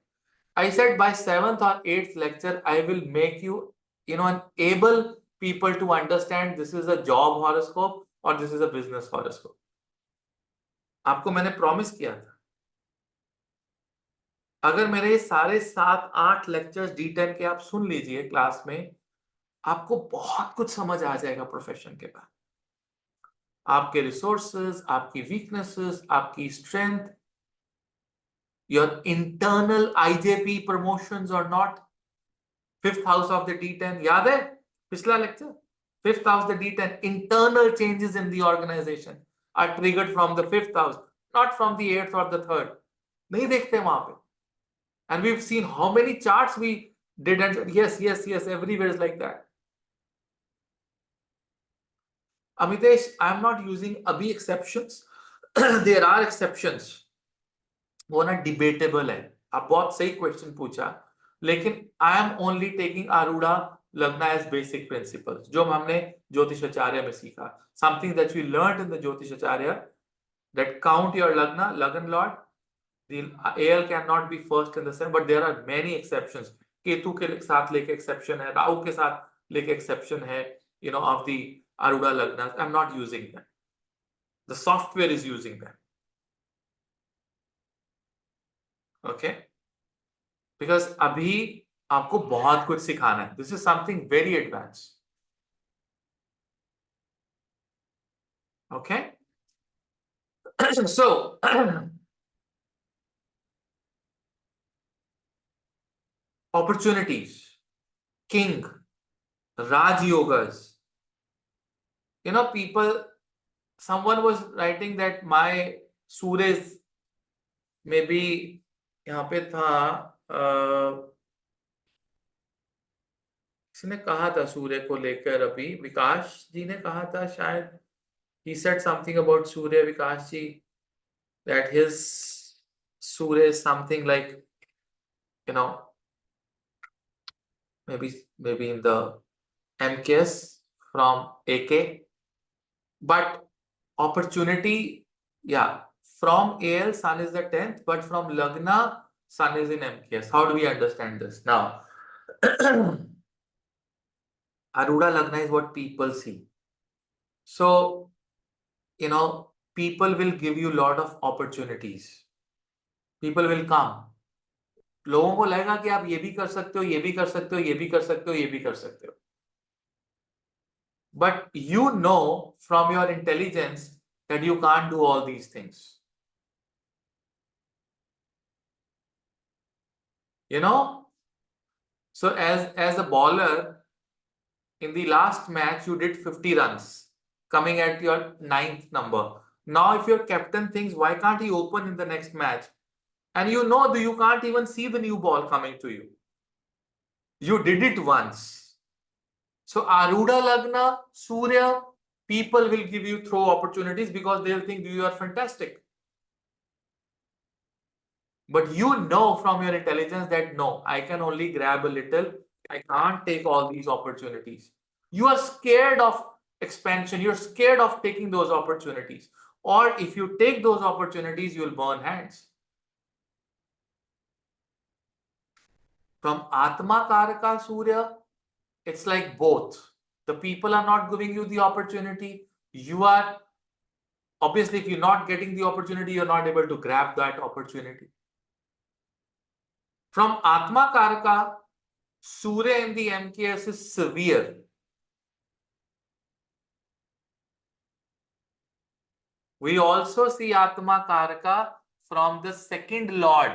I said by 7th or 8th lecture, I will make you, enable people to understand this is a job horoscope or this is a business horoscope. आपको मैंने promise किया था. अगर मेरे ये सारे 7-8 lectures D10 के आप सुन लीजिए क्लास में, आपको बहुत कुछ समझ आ जाएगा प्रोफेशन के बाद. आपके रिसोर्सेज, आपकी वीकनेसेस, आपकी strength, your internal IJP promotions or not. 5th house of the D10, याद है पिछला lecture? 5th house the D10, internal changes in the organization are triggered from the 5th house, not from the 8th or the 3rd. नहीं देखते वहां पे. And we've seen how many charts we did, and yes, everywhere is like that. Amitesh, I'm not using abhi exceptions. There are exceptions. वो ना debatable है. आप बहुत सही क्वेश्चन पूछा, लेकिन I am only taking Arudha Lagna as basic principles जो हमने ज्योतिषाचार्य में सीखा. Something that we learned in the Jyotishacharya, that count your lagna, lagn lord, The AL cannot be first in the sun, but there are many exceptions. Ketu के साथ लेके exception है, राहु के साथ लेके exception है, of the Aruda Lagnas. I'm not using them. The software is using them. Okay? Because अभी आपको बहुत कुछ सिखाना है. This is something very advanced. Okay? So, opportunities, king, Raj Yogas. Someone was writing that my Surya is maybe यहाँ पे था किसी ने कहा था सूर्य को लेकर अभी विकास जी ने कहा था शायद he said something about Surya Vikas ji that his Surya is something like maybe in the MKS from AK, but opportunity, yeah, from AL Sun is the 10th, but from Lagna Sun is in MKS. How do we understand this now? Aruda Lagna is what people see. So, people will give you a lot of opportunities. People will come. लोगों को लगेगा कि आप ये भी कर सकते हो, ये भी कर सकते हो, ये भी कर सकते हो, ये भी कर सकते हो. But you know from your intelligence that you can't do all these things. So as a bowler, in the last match, you did 50 runs, coming at your 9th number. Now, if your captain thinks, why can't he open in the next match? And you know that you can't even see the new ball coming to you. You did it once. So, Aruda Lagna, Surya, people will give you throw opportunities because they'll think you are fantastic. But you know from your intelligence that no, I can only grab a little. I can't take all these opportunities. You are scared of expansion. You're scared of taking those opportunities. Or if you take those opportunities, you'll burn hands. From Atma Karaka Surya, it's like both. The people are not giving you the opportunity. You are, obviously, if you're not getting the opportunity, you're not able to grab that opportunity. From Atma Karaka, Surya in the MKS is severe. We also see Atma Karaka from the second Lord,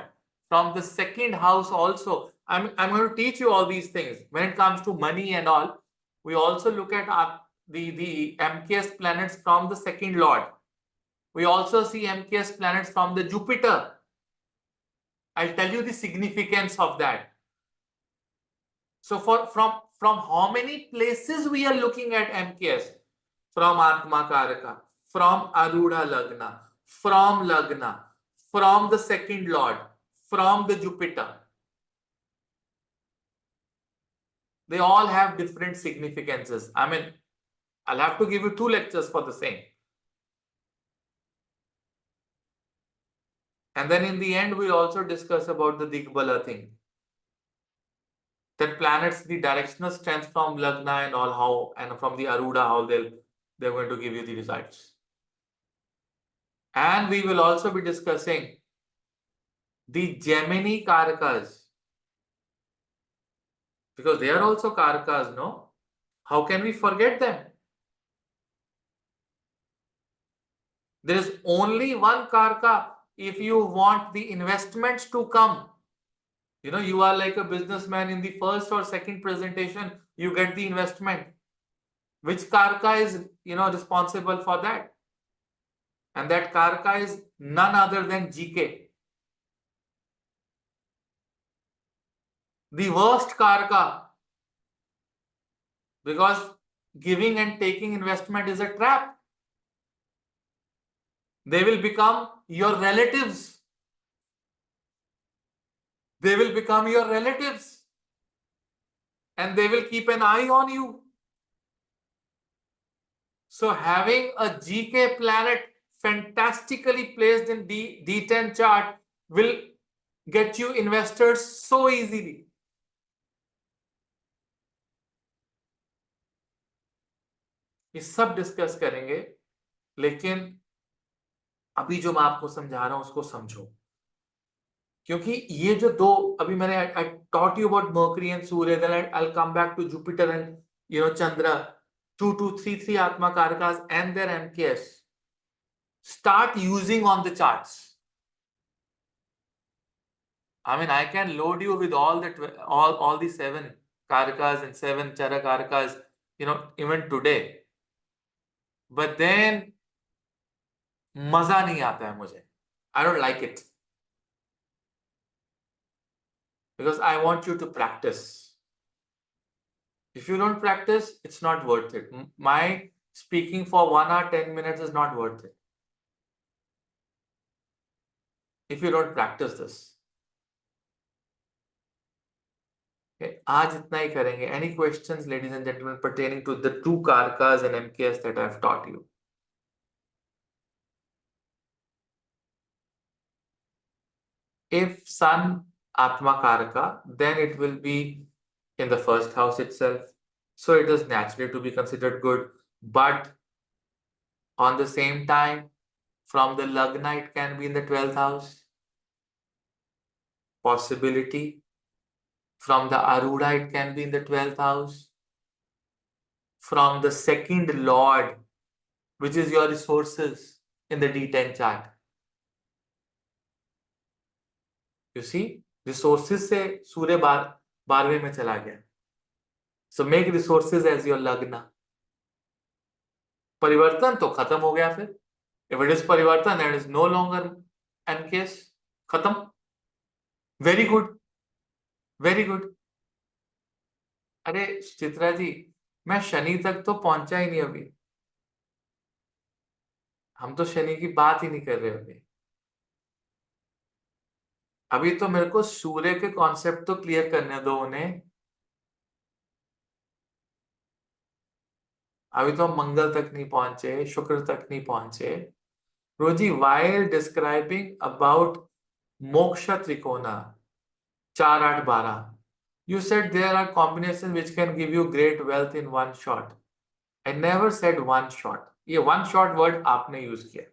from the second house also. I'm going to teach you all these things. When it comes to money and all, we also look at the MKS planets from the second Lord. We also see MKS planets from the Jupiter. I'll tell you the significance of that. So from how many places we are looking at MKS? From Atma Karaka, from Aruda Lagna, from Lagna, from the second Lord, from the Jupiter. They all have different significances. I mean, I'll have to give you 2 lectures for the same. And then in the end, we'll also discuss about the Digbala thing. That planets, the directional strength from Lagna and all, how, and from the Aruda, how they're going to give you the results. And we will also be discussing the Gemini Karakas. Because they are also Karakas, no? How can we forget them? There is only one Karaka if you want the investments to come. You are like a businessman in the first or second presentation, you get the investment. Which Karaka is, responsible for that? And that Karaka is none other than GK. The worst Karaka. Because giving and taking investment is a trap. They will become your relatives. They will become your relatives. And they will keep an eye on you. So having a GK planet fantastically placed in D10 chart will get you investors so easily. ये सब discuss करेंगे, लेकिन अभी जो मैं आपको समझा रहा हूं उसको समझो, क्योंकि ये जो दो अभी मैंने I taught you about Mercury and Surya, then I'll come back to Jupiter and Chandra, 2233 Atma Karakas and their MKS. Start using on the charts. I mean, I can load you with all the 7 Karakas and 7 Chara Karakas, even today. But then मजा नहीं आता है मुझे. I don't like it. Because I want you to practice. If you don't practice, it's not worth it. My speaking for 1 hour, 10 minutes is not worth it. If you don't practice this. Okay, आज इतना ही करेंगे. Any questions, ladies and gentlemen, pertaining to the 2 Karakas and MKS that I've taught you? If Sun Atma Karaka, then it will be in the first house itself. So it is naturally to be considered good. But on the same time, from the Lagna, it can be in the 12th house. Possibility. From the Aruda, it can be in the 12th house. From the second Lord, which is your resources in the D10 chart. You see, resources से सूर्य 12वें में चला गया. So make resources as your Lagna. परिवर्तन तो खत्म हो गया फिर. If it is परिवर्तन, that is no longer MKS. खत्म. Very good. Very good. अरे चित्रा जी, मैं शनि तक तो पहुंचा ही नहीं अभी. हम तो शनि की बात ही नहीं कर रहे अभी. अभी तो मेरे को सूर्य के कॉन्सेप्ट तो क्लियर करने दो उन्हें. अभी तो हम मंगल तक नहीं पहुंचे, शुक्र तक नहीं पहुंचे. रोजी, while describing about moksha trikona 4 8 12, you said there are combinations which can give you great wealth in one shot. I never said one shot. ये one shot word आपने यूज किया.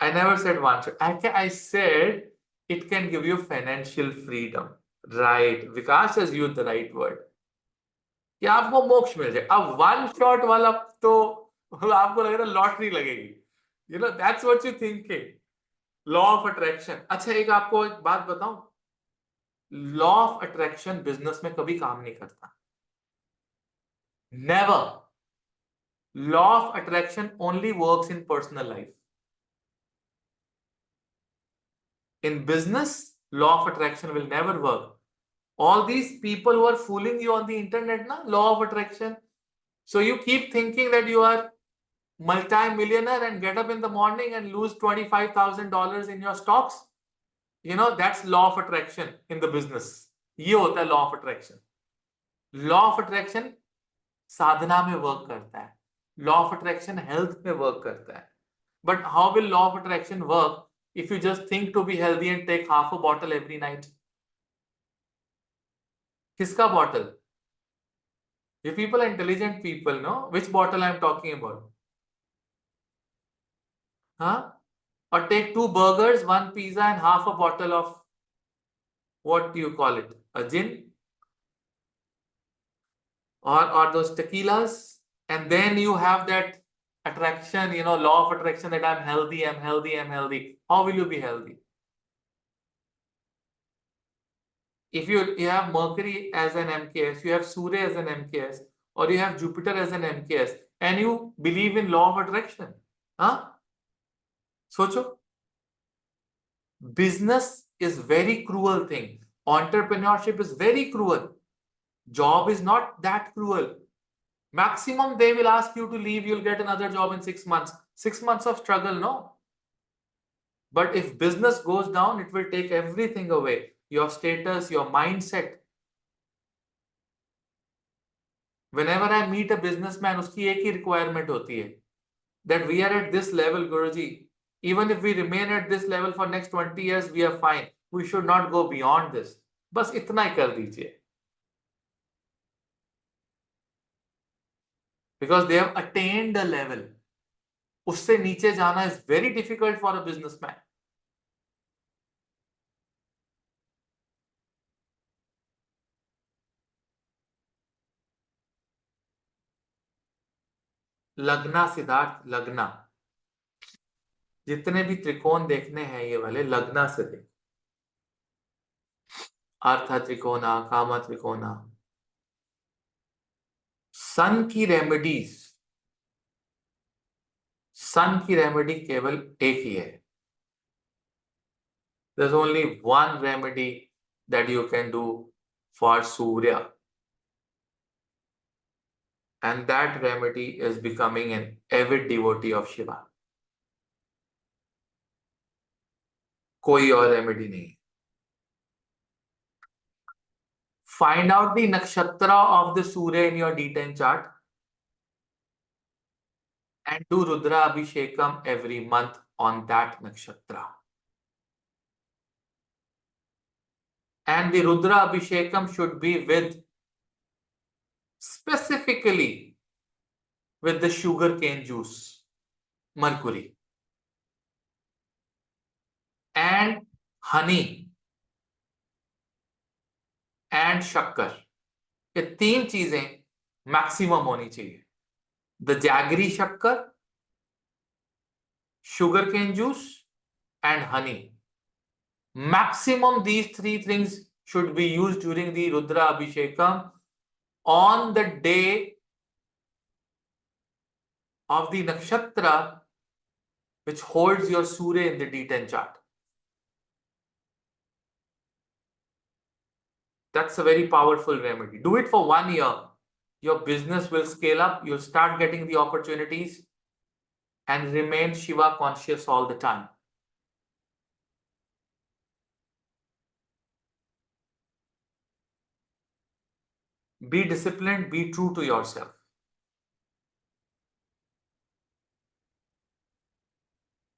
I never said one shot. I said it can give you financial freedom. Right. Vikas has used the right word. कि आपको मोक्ष मिल जाए. अब one shot वाला तो आपको लग रहा है लॉटरी लगेगी. That's what you thinking. Law of attraction. अच्छा, एक आपको एक बात बताऊं. लॉ ऑफ अट्रैक्शन बिजनेस में कभी काम नहीं करता. Never. Law of attraction only works in personal life. In business, law of attraction will never work. All these people who are fooling you on the internet, law of attraction. So you keep thinking that you are multi-millionaire and get up in the morning and lose $25,000 in your stocks. That's law of attraction in the business. ये होता है law of attraction. Law of attraction साधना में work करता है. Law of attraction health में work करता है. But how will law of attraction work if you just think to be healthy and take half a bottle every night? किसका bottle? You people are intelligent people, no? Which bottle I am talking about? Huh? Or take 2 burgers, 1 pizza and half a bottle of, what do you call it? A gin? Or those tequilas, and then you have that attraction, law of attraction that I'm healthy, I'm healthy, I'm healthy. How will you be healthy? If you have Mercury as an MKS, you have Surya as an MKS, or you have Jupiter as an MKS, and you believe in law of attraction. Huh? सोचो. Business is very cruel thing. Entrepreneurship is very cruel. Job is not that cruel. Maximum they will ask you to leave, you'll get another job in 6 months. 6 months of struggle, no. But if business goes down, it will take everything away. Your status, your mindset. Whenever I meet a businessman, उसकी एक ही requirement होती है, that we are at this level, Guruji. Even if we remain at this level for next 20 years, we are fine. We should not go beyond this. बस इतना ही कर दीजिए. Because they have attained a level. उससे नीचे जाना is very difficult for a businessman. लगना सिद्धार्थ, लगना. जितने भी त्रिकोण देखने हैं ये वाले लगना से देख. अर्थ त्रिकोणा, काम त्रिकोणा. सन की रेमेडीज, सन की रेमेडी केवल एक ही है. There's only one remedy that you can do for Surya. And that remedy is becoming an avid devotee of Shiva. कोई और remedy नहीं. Find out the nakshatra of the Surya in your D10 chart and do Rudra Abhishekam every month on that nakshatra. And the Rudra Abhishekam should be with, specifically with the sugarcane juice, Mercury, and honey and shakkar. ये तीन चीजें maximum होनी चाहिए. The jaggery shakkar, sugarcane juice, and honey. Maximum these three things should be used during the Rudra Abhishekam on the day of the nakshatra which holds your Surya in the D10 chart. That's a very powerful remedy. Do it for 1 year. Your business will scale up. You'll start getting the opportunities and remain Shiva conscious all the time. Be disciplined, be true to yourself.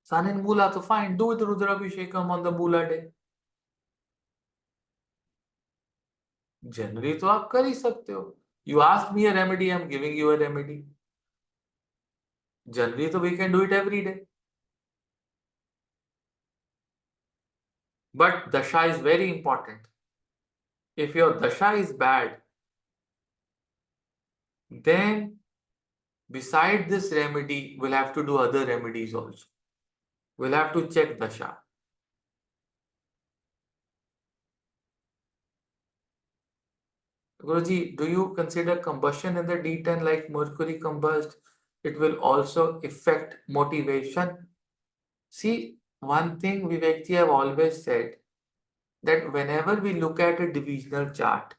Sun in Mula, so fine. Do the Rudra Abhishekam on the Mula day. Generally, तो आप कर ही सकते हो. You asked me a remedy, I'm giving you a remedy. Generally, so we can do it every day. But Dasha is very important. If your Dasha is bad, then beside this remedy, we'll have to do other remedies also. We'll have to check Dasha. Guruji, do you consider combustion in the D10 like Mercury combust? It will also affect motivation. See, one thing Vivekji have always said, that whenever we look at a divisional chart,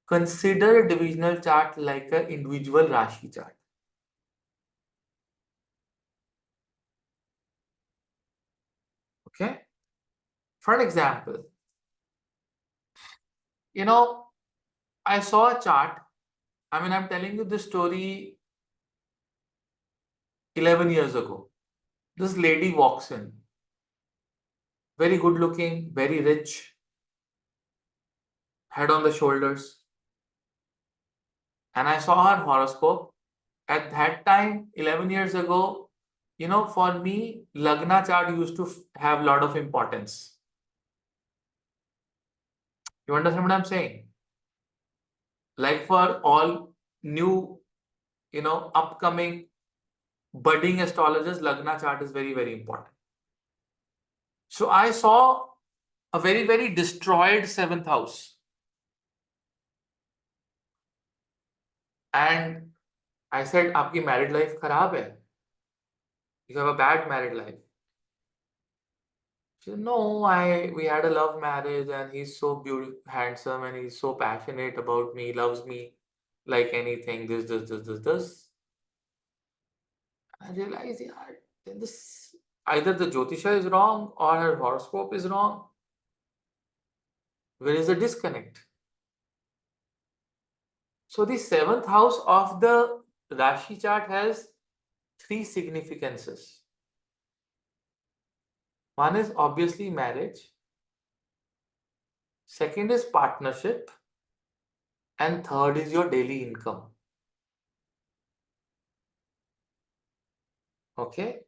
consider a divisional chart like an individual Rashi chart. Okay? For example, I saw a chart. I'm telling you this story 11 years ago. This lady walks in. Very good looking, very rich, head on the shoulders. And I saw her horoscope. At that time, 11 years ago, for me, Lagna chart used to have a lot of importance. You understand what I'm saying? Like for all new, upcoming budding astrologers, Lagna chart is very, very important. So I saw a very, very destroyed 7th house. And I said, "Aapki married life kharab hai. You have a bad married life." She said, "No, we had a love marriage and he's so beautiful, handsome, and he's so passionate about me, loves me like anything, this. I realized, yeah, then this either the Jyotisha is wrong or her horoscope is wrong. Where is the disconnect? So the 7th house of the Rashi chart has 3 significances. One is obviously marriage. Second is partnership. And third is your daily income. Okay.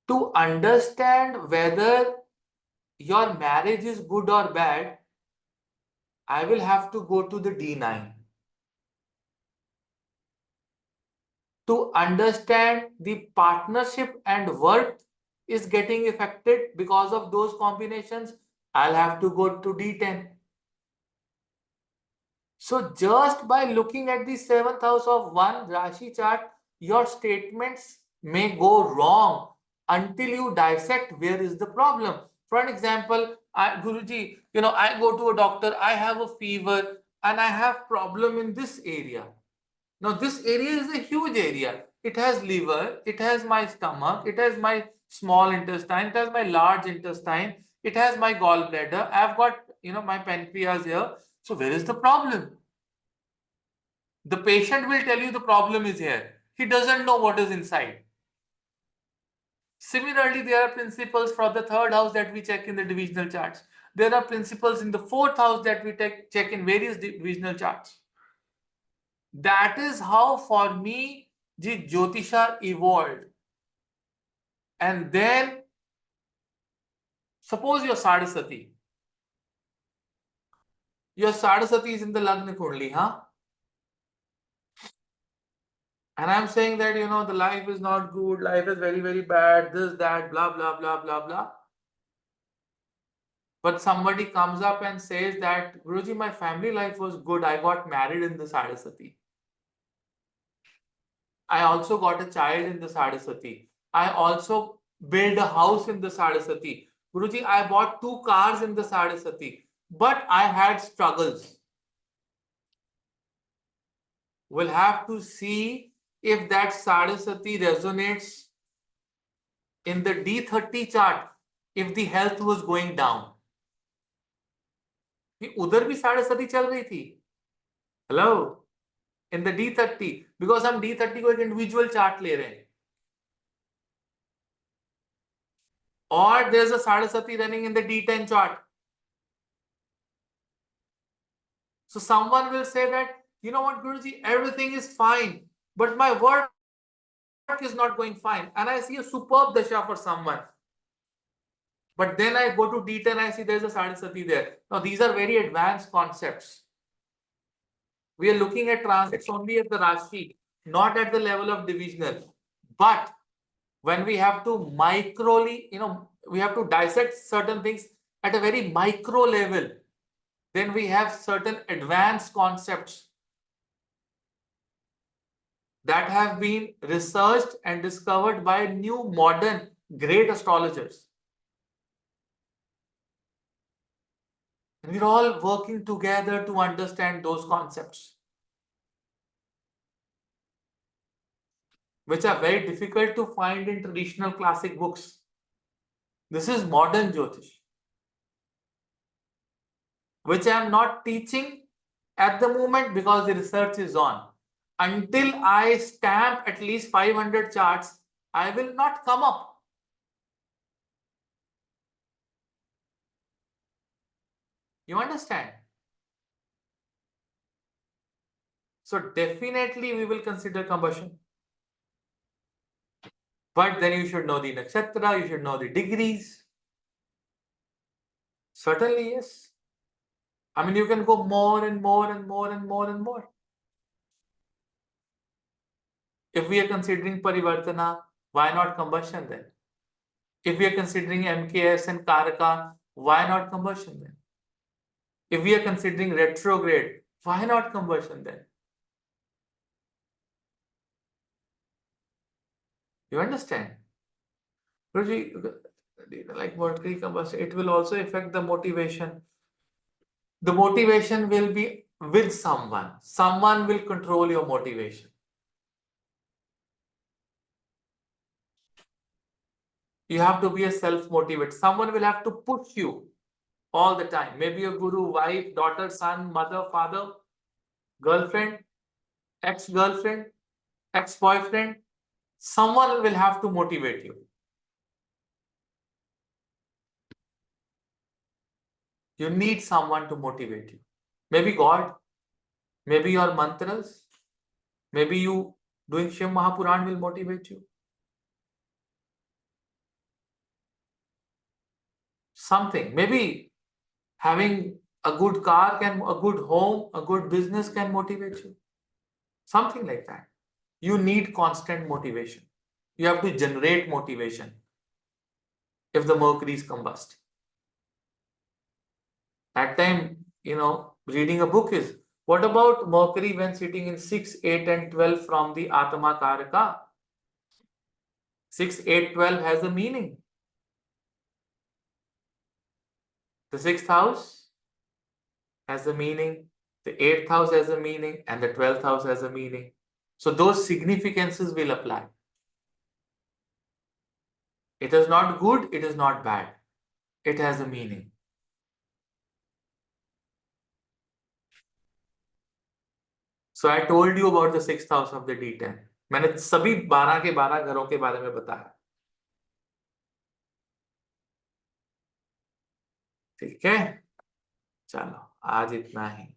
To understand whether your marriage is good or bad, I will have to go to the D9. To understand the partnership and work is getting affected because of those combinations, I'll have to go to D10. So just by looking at the seventh house of one Rashi chart, your statements may go wrong until you dissect where is the problem. For an example, Guruji, I go to a doctor, I have a fever and I have problem in this area. Now this area is a huge area. It has liver, it has my stomach, it has my small intestine, it has my large intestine, it has my gallbladder, I've got my pancreas here. So where is the problem? The patient will tell you the problem is here. He doesn't know what is inside. Similarly, there are principles for the third house that we check in the divisional charts. There are principles in the fourth house that we check in various divisional charts. That is how for me the Jyotisha evolved. And then suppose you're Saraswati. Your Saraswati is in the Lagna Kundli, huh? And I'm saying that, the life is not good, life is very, very bad, this, that, blah, blah, blah, blah, blah. But somebody comes up and says that, Guruji, my family life was good. I got married in the Saraswati. I also got a child in the Saraswati. I also built a house in the Saraswati. Guruji, I bought 2 cars in the Saraswati. But I had struggles. We'll have to see if that Saraswati resonates in the D30 chart if the health was going down. उधर भी Saraswati चल रही थी. Hello? In the D30, because हम D30 को एक individual chart ले रहे हैं. Or there's a Saraswati running in the D10 chart. So someone will say that, you know what, Guruji, everything is fine, but my work is not going fine. And I see a superb Dasha for someone. But then I go to D10, I see there's a Saraswati there. Now these are very advanced concepts. We are looking at transits only at the Rashi, not at the level of divisional. But when we have to microly, we have to dissect certain things at a very micro level, then we have certain advanced concepts that have been researched and discovered by new modern great astrologers. And we're all working together to understand those concepts, which are very difficult to find in traditional classic books. This is modern Jyotish, which I am not teaching at the moment because the research is on. Until I stamp at least 500 charts, I will not come up. You understand? So definitely we will consider combustion. But then you should know the nakshatra, you should know the degrees. Certainly, yes. I mean, you can go more and more and more and more and more. If we are considering parivartana, why not combustion then? If we are considering MKS and karaka, why not combustion then? If we are considering retrograde, why not combustion then? You understand? Like Mercury combustion, it will also affect the motivation. The motivation will be with someone. Someone will control your motivation. You have to be a self-motivate. Someone will have to push you all the time. Maybe a guru, wife, daughter, son, mother, father, girlfriend, ex-girlfriend, ex-boyfriend. Someone will have to motivate you. You need someone to motivate you. Maybe God, maybe your mantras, maybe you doing Shiv Mahapuran will motivate you. Something. Maybe having a good car a good home, a good business can motivate you. Something like that. You need constant motivation. You have to generate motivation if the Mercury is combust. That time, reading a book is. What about Mercury when sitting in 6, 8, and 12 from the Atma Karaka? 6, 8, 12 has a meaning. The 6th house has a meaning, the 8th house has a meaning, and the 12th house has a meaning. So those significances will apply. It is not good, it is not bad. It has a meaning. So I told you about the 6th house of the D10. मैंने सभी 12 के 12 घरों के बारे में बताया. ठीक है, चलो आज इतना ही.